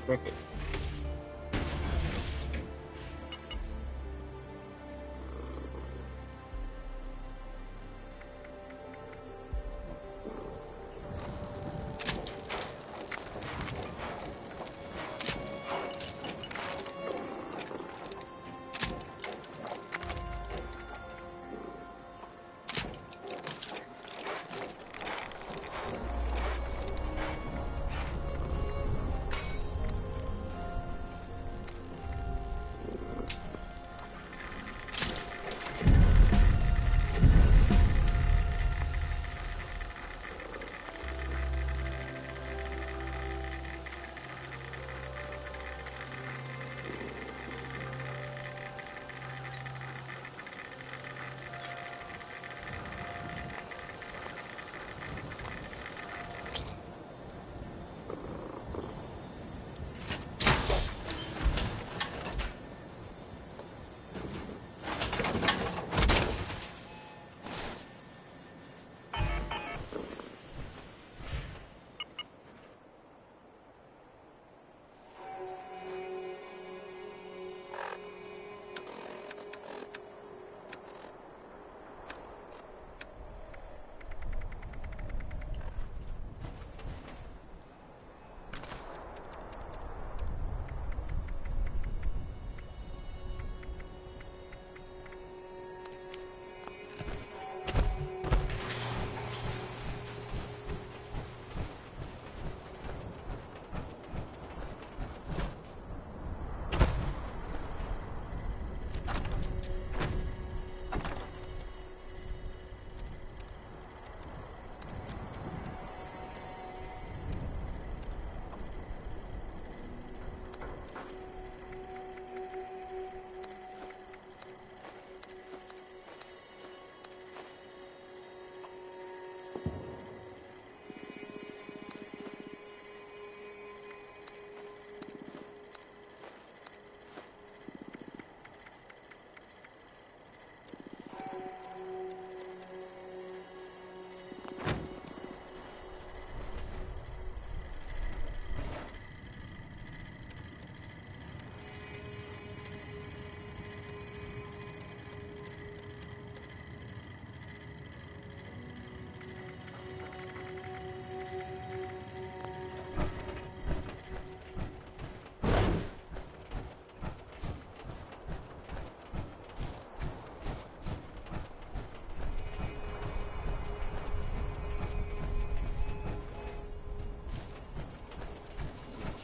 Okay.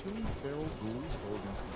Killing feral ghouls organisms.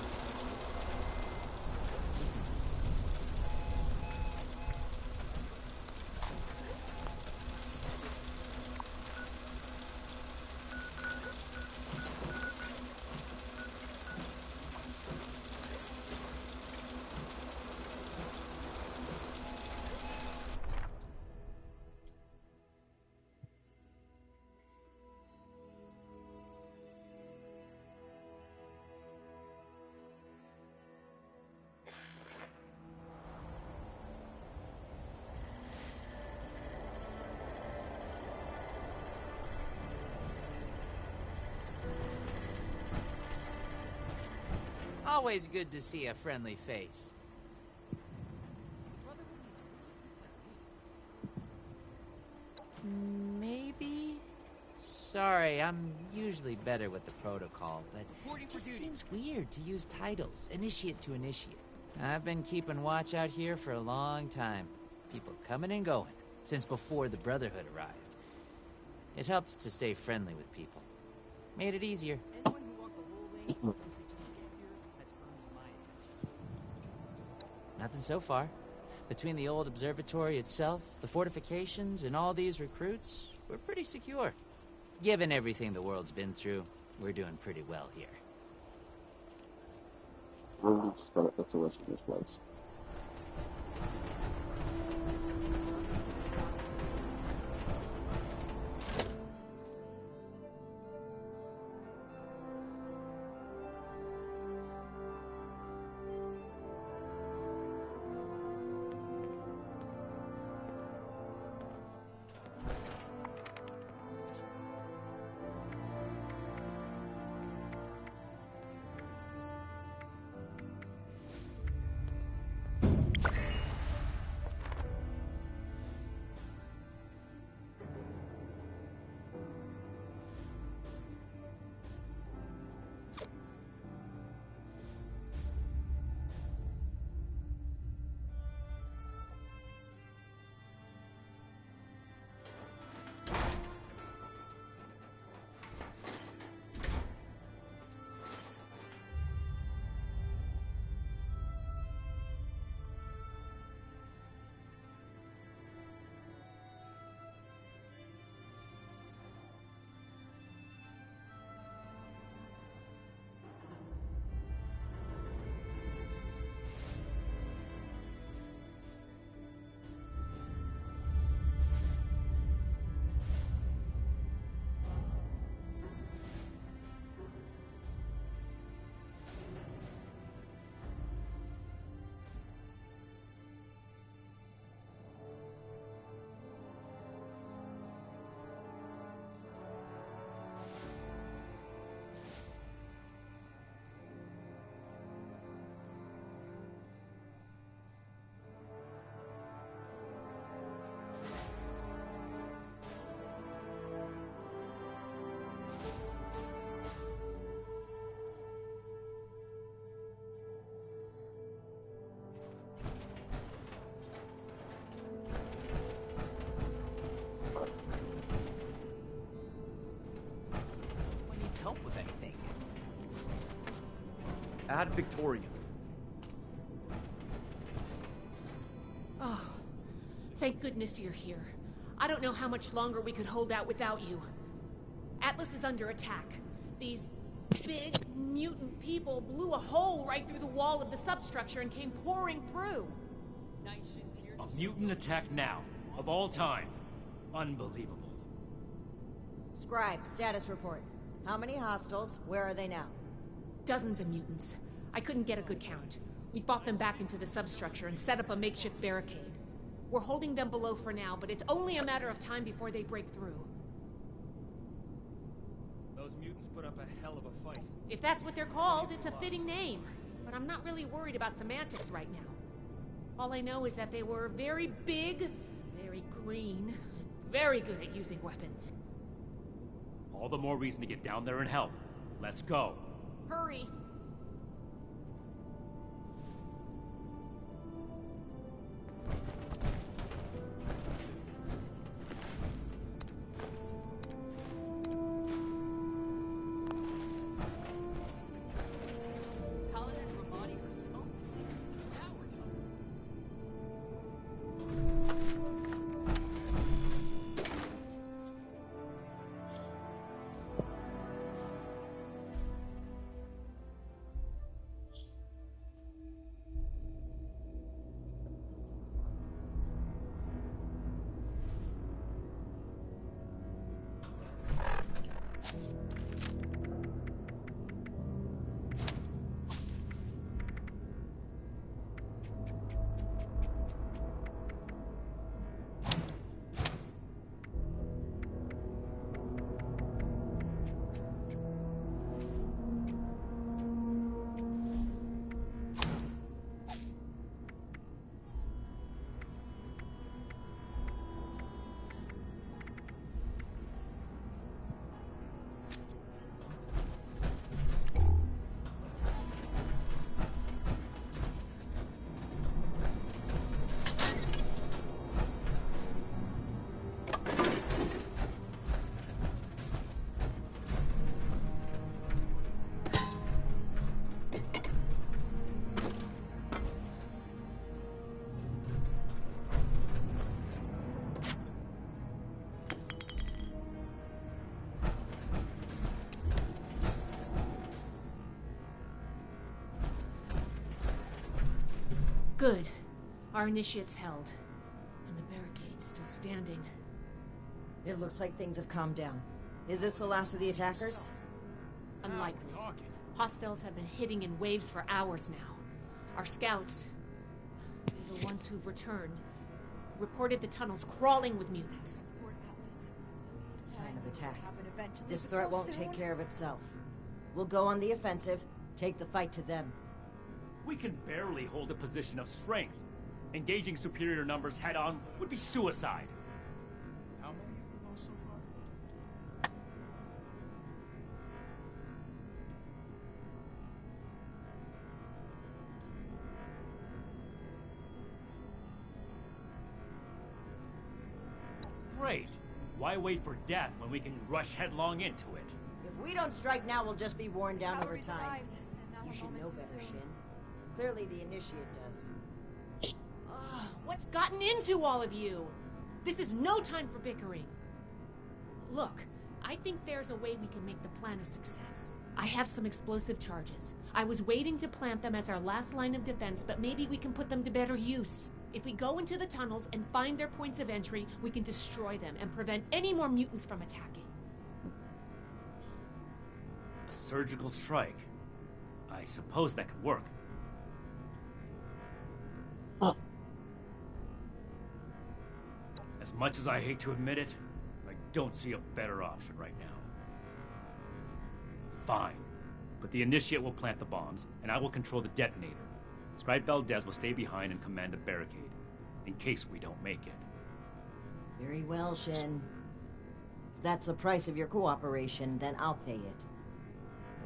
Always good to see a friendly face. Maybe? Sorry, I'm usually better with the protocol, but it just seems weird to use titles, initiate to initiate. I've been keeping watch out here for a long time. People coming and going, since before the Brotherhood arrived. It helped to stay friendly with people. Made it easier. Anyone who walked the whole lane, just get here, has earned my attention. Nothing so far. Between the old observatory itself, the fortifications, and all these recruits, we're pretty secure. Given everything the world's been through, we're doing pretty well here. We're just gonna SOS from this place. Help with anything. Ad Victoriam. Oh, thank goodness you're here. I don't know how much longer we could hold out without you. Atlas is under attack. These big mutant people blew a hole right through the wall of the substructure and came pouring through. A mutant attack now, of all times. Unbelievable. Scribe, status report. How many hostiles? Where are they now? Dozens of mutants. I couldn't get a good count. We fought them back into the substructure and set up a makeshift barricade. We're holding them below for now, but it's only a matter of time before they break through. Those mutants put up a hell of a fight. If that's what they're called, it's a fitting name. But I'm not really worried about semantics right now. All I know is that they were very big, very green, and very good at using weapons. All the more reason to get down there and help. Let's go. Hurry! Good. Our initiate's held. And the barricade's still standing. It looks like things have calmed down. Is this the last of the attackers? Unlikely. Hostiles have been hitting in waves for hours now. Our scouts, the ones who've returned, reported the tunnels crawling with mutants. Kind of attack. This threat won't take care of itself. We'll go on the offensive, take the fight to them. We can barely hold a position of strength. Engaging superior numbers head-on would be suicide. How many have we lost so far? Great. Why wait for death when we can rush headlong into it? If we don't strike now, we'll just be worn down over time. You should know better, Shin. Clearly the Initiate does. What's gotten into all of you? This is no time for bickering. Look, I think there's a way we can make the plan a success. I have some explosive charges. I was waiting to plant them as our last line of defense, but maybe we can put them to better use. If we go into the tunnels and find their points of entry, we can destroy them and prevent any more mutants from attacking. A surgical strike. I suppose that could work. As much as I hate to admit it, I don't see a better option right now. Fine. But the Initiate will plant the bombs, and I will control the detonator. Scribe Valdez will stay behind and command the barricade, in case we don't make it. Very well, Shin. If that's the price of your cooperation, then I'll pay it.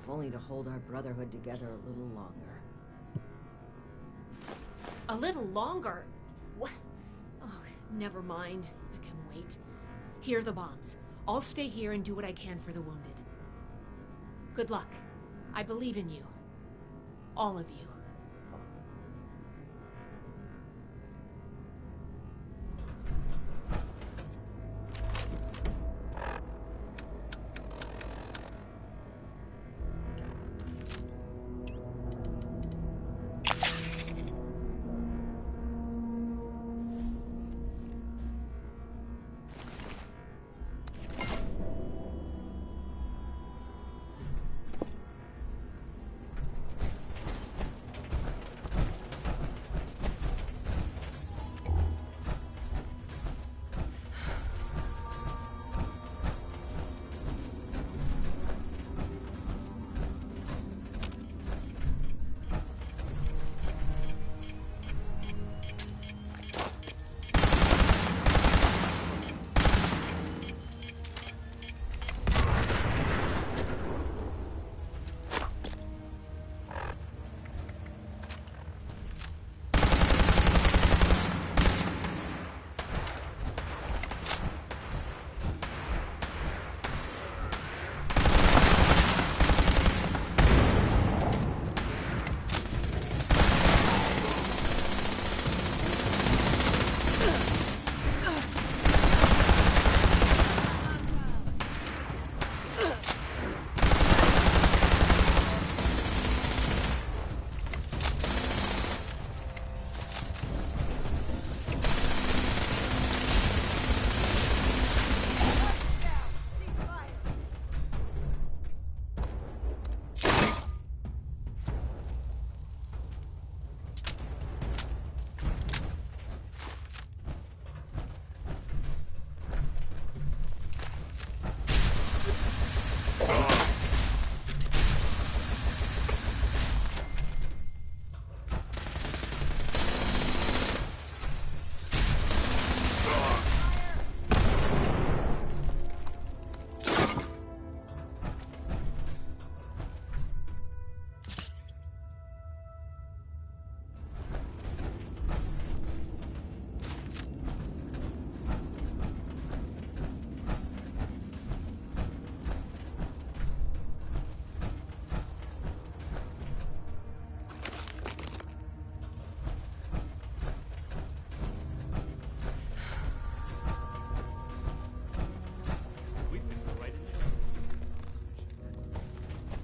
If only to hold our brotherhood together a little longer. A little longer? What? Oh, never mind. I can wait. Here are the bombs. I'll stay here and do what I can for the wounded. Good luck. I believe in you. All of you.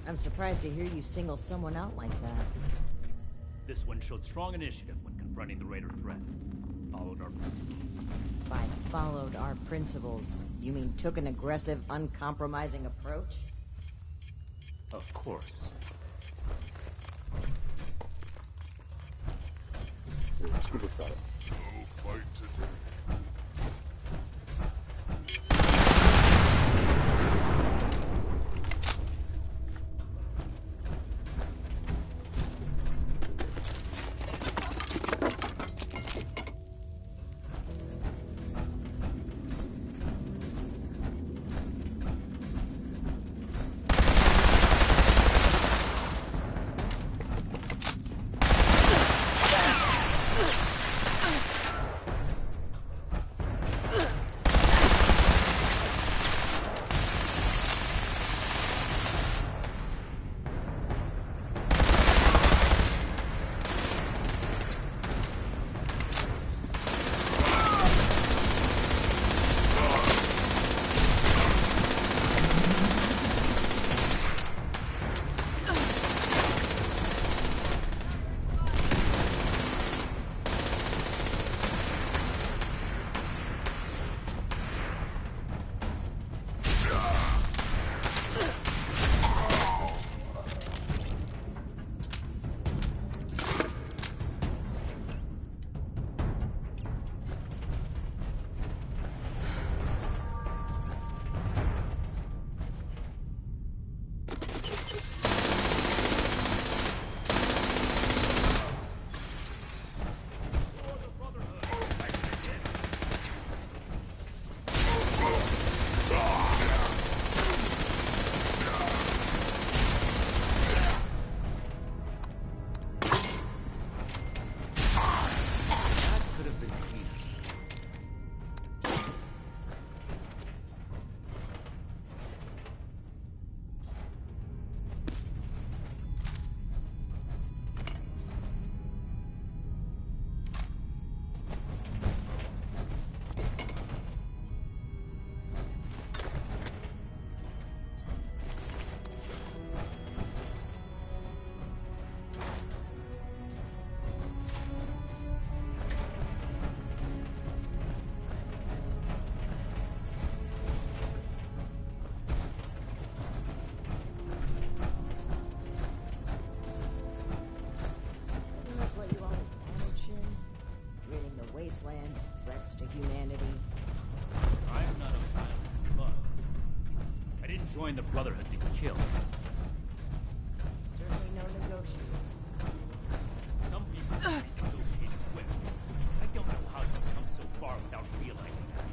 I'm surprised to hear you single someone out like that. This one showed strong initiative when confronted confronting the Raider threat. Followed our principles. By followed our principles, you mean took an aggressive, uncompromising approach? Of course. Super fight. No fight today. wasteland, threats to humanity. I'm not a violent bug. I didn't join the Brotherhood to kill. Certainly no negotiator. Some people negotiate quick. I don't know how you come so far without realizing that.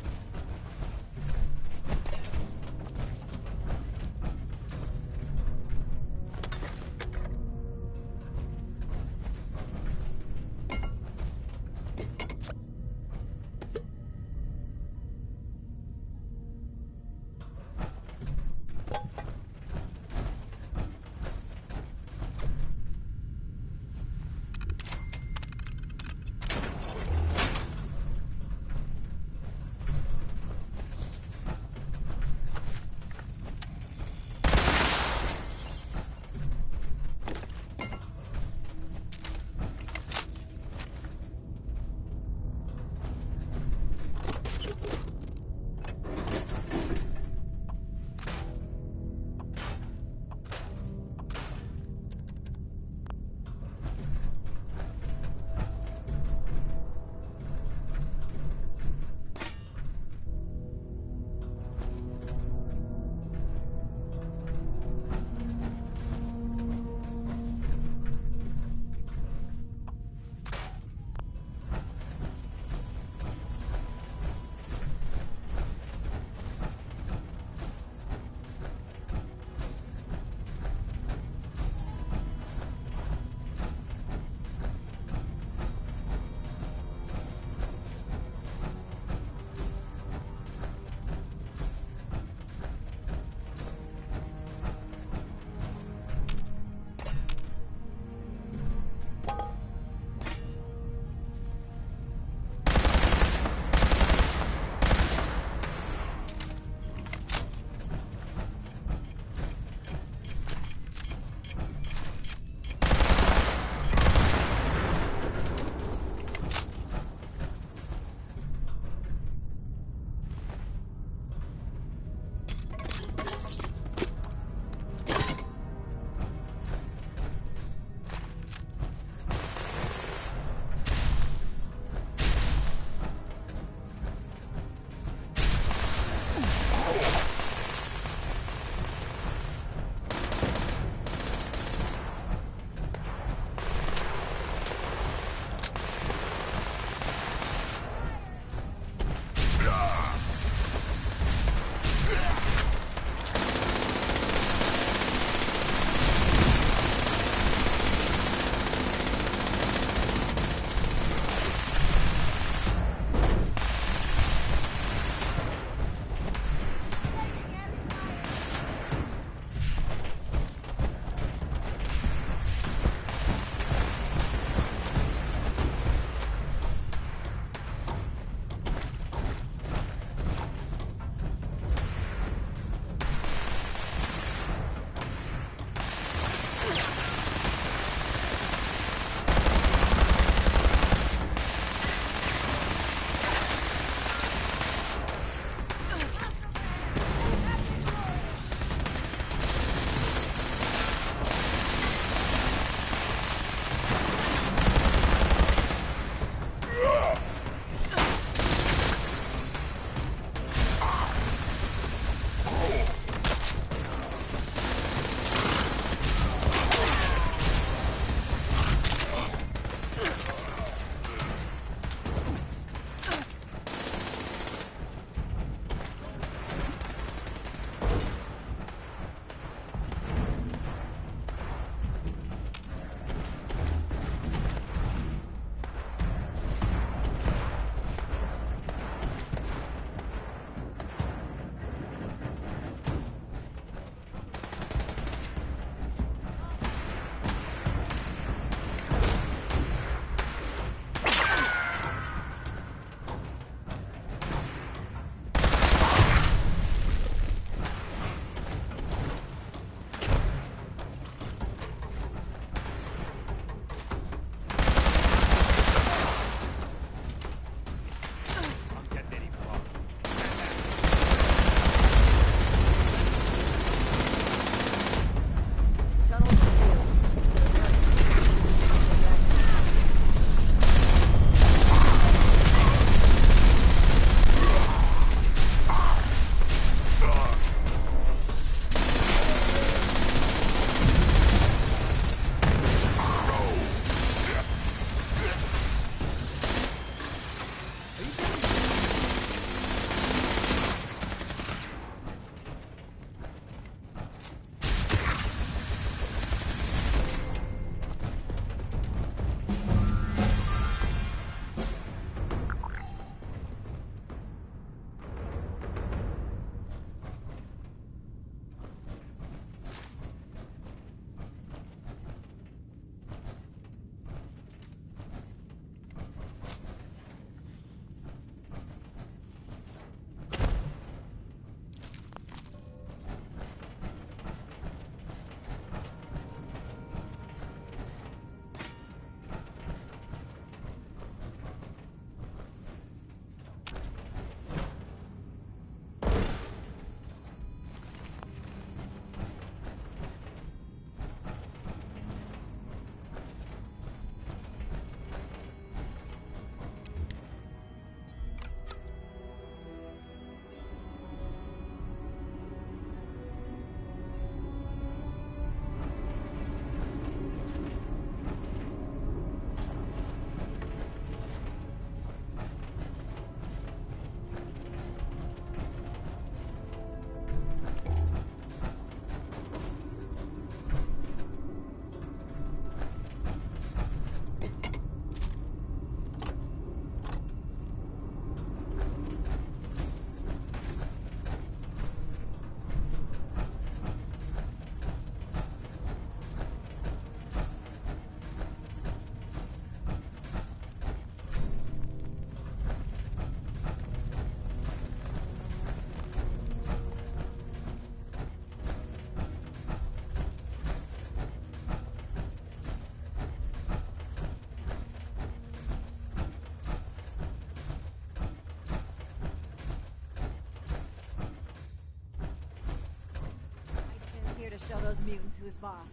Show those mutants who's boss.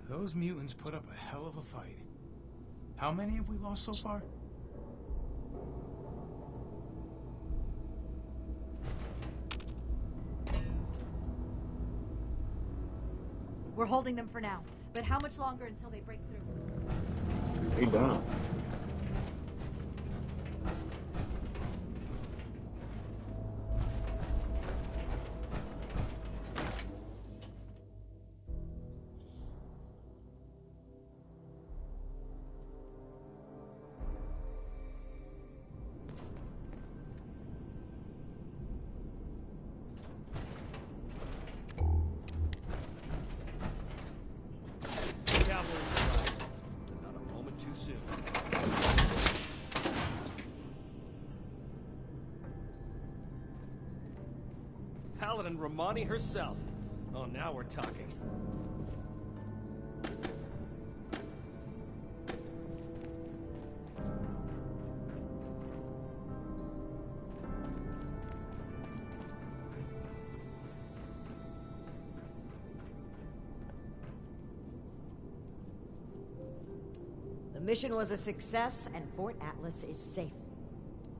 Those mutants put up a hell of a fight. How many have we lost so far? We're holding them for now, but how much longer until they break through? They down. Paladin Romani herself. Oh, now we're talking. The mission was a success, and Fort Atlas is safe.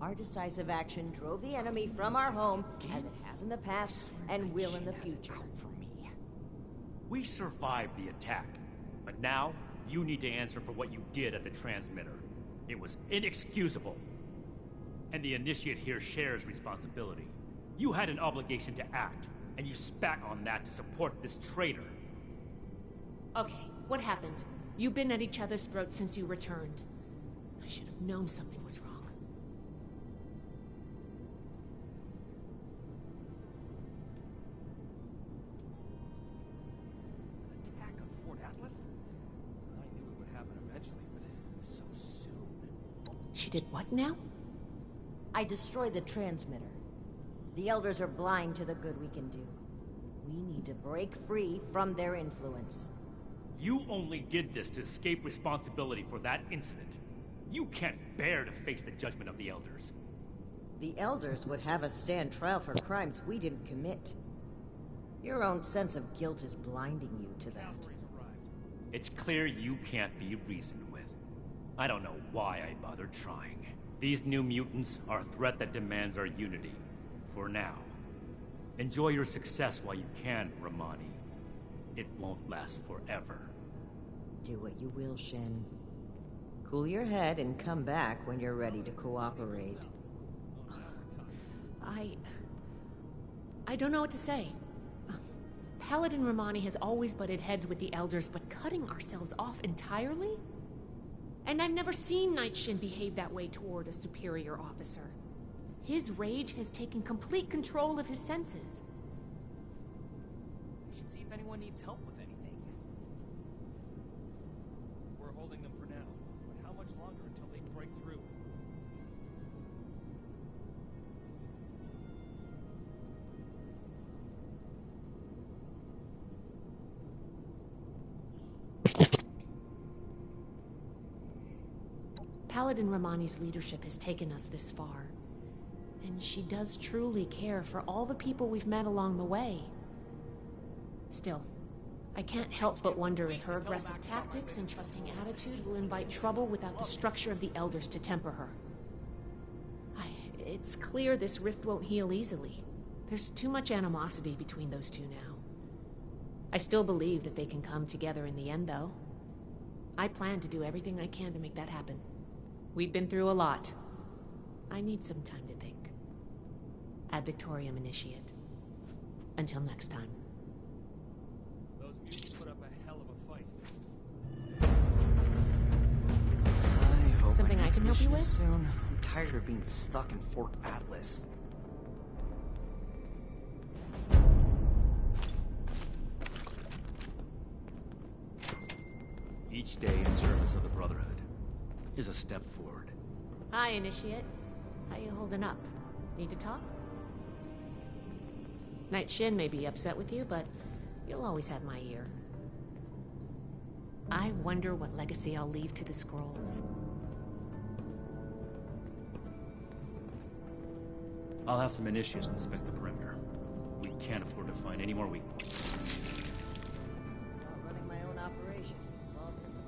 Our decisive action drove the enemy from our home, as it has in the past, and will in the future. We survived the attack, but now you need to answer for what you did at the transmitter. It was inexcusable. And the Initiate here shares responsibility. You had an obligation to act, and you spat on that to support this traitor. Okay, what happened? You've been at each other's throats since you returned. I should have known something was wrong. Attack on Fort Atlas? I knew it would happen eventually, but so soon. She did what now? I destroyed the transmitter. The Elders are blind to the good we can do. We need to break free from their influence. You only did this to escape responsibility for that incident. You can't bear to face the judgment of the Elders. The Elders would have us stand trial for crimes we didn't commit. Your own sense of guilt is blinding you to that. It's clear you can't be reasoned with. I don't know why I bothered trying. These new mutants are a threat that demands our unity. For now. Enjoy your success while you can, Romani. It won't last forever. Do what you will, Shin. Cool your head and come back when you're ready to cooperate. I don't know what to say. Paladin Romani has always butted heads with the Elders, but cutting ourselves off entirely? And I've never seen Night Shin behave that way toward a superior officer. His rage has taken complete control of his senses. We should see if anyone needs help with anything. We're holding them for now, but how much longer until they break through? Paladin Romani's leadership has taken us this far. And she does truly care for all the people we've met along the way. Still, I can't help but wonder if her aggressive tactics and trusting attitude will invite trouble without the structure of the Elders to temper her. It's clear this rift won't heal easily. There's too much animosity between those two now. I still believe that they can come together in the end, though. I plan to do everything I can to make that happen. We've been through a lot. I need some time to think. Ad Victoriam Initiate. Until next time. Those mutants put up a hell of a fight. I hope Something my I can help you mission with? is soon. I'm tired of being stuck in Fort Atlas. Each day in service of the Brotherhood is a step forward. Hi, Initiate. How you holding up? Need to talk? Night Shin may be upset with you, but you'll always have my ear. I wonder what legacy I'll leave to the scrolls. I'll have some initiates inspect the perimeter. We can't afford to find any more weak points. Running my own operation. Love this much.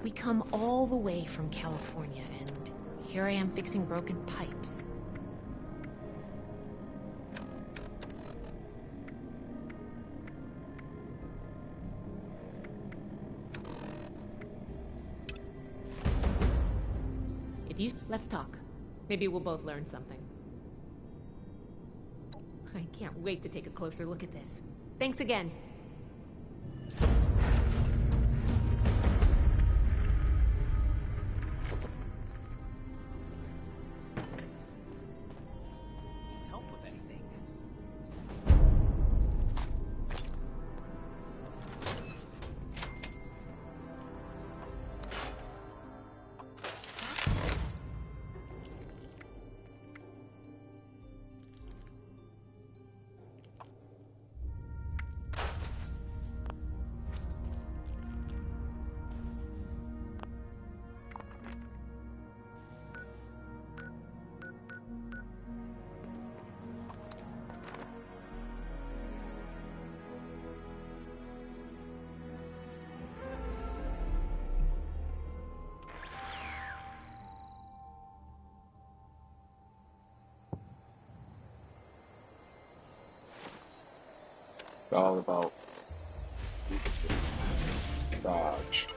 We come all the way from California, and here I am fixing broken pipes. Let's talk. Maybe we'll both learn something. I can't wait to take a closer look at this. Thanks again. All about Dodge.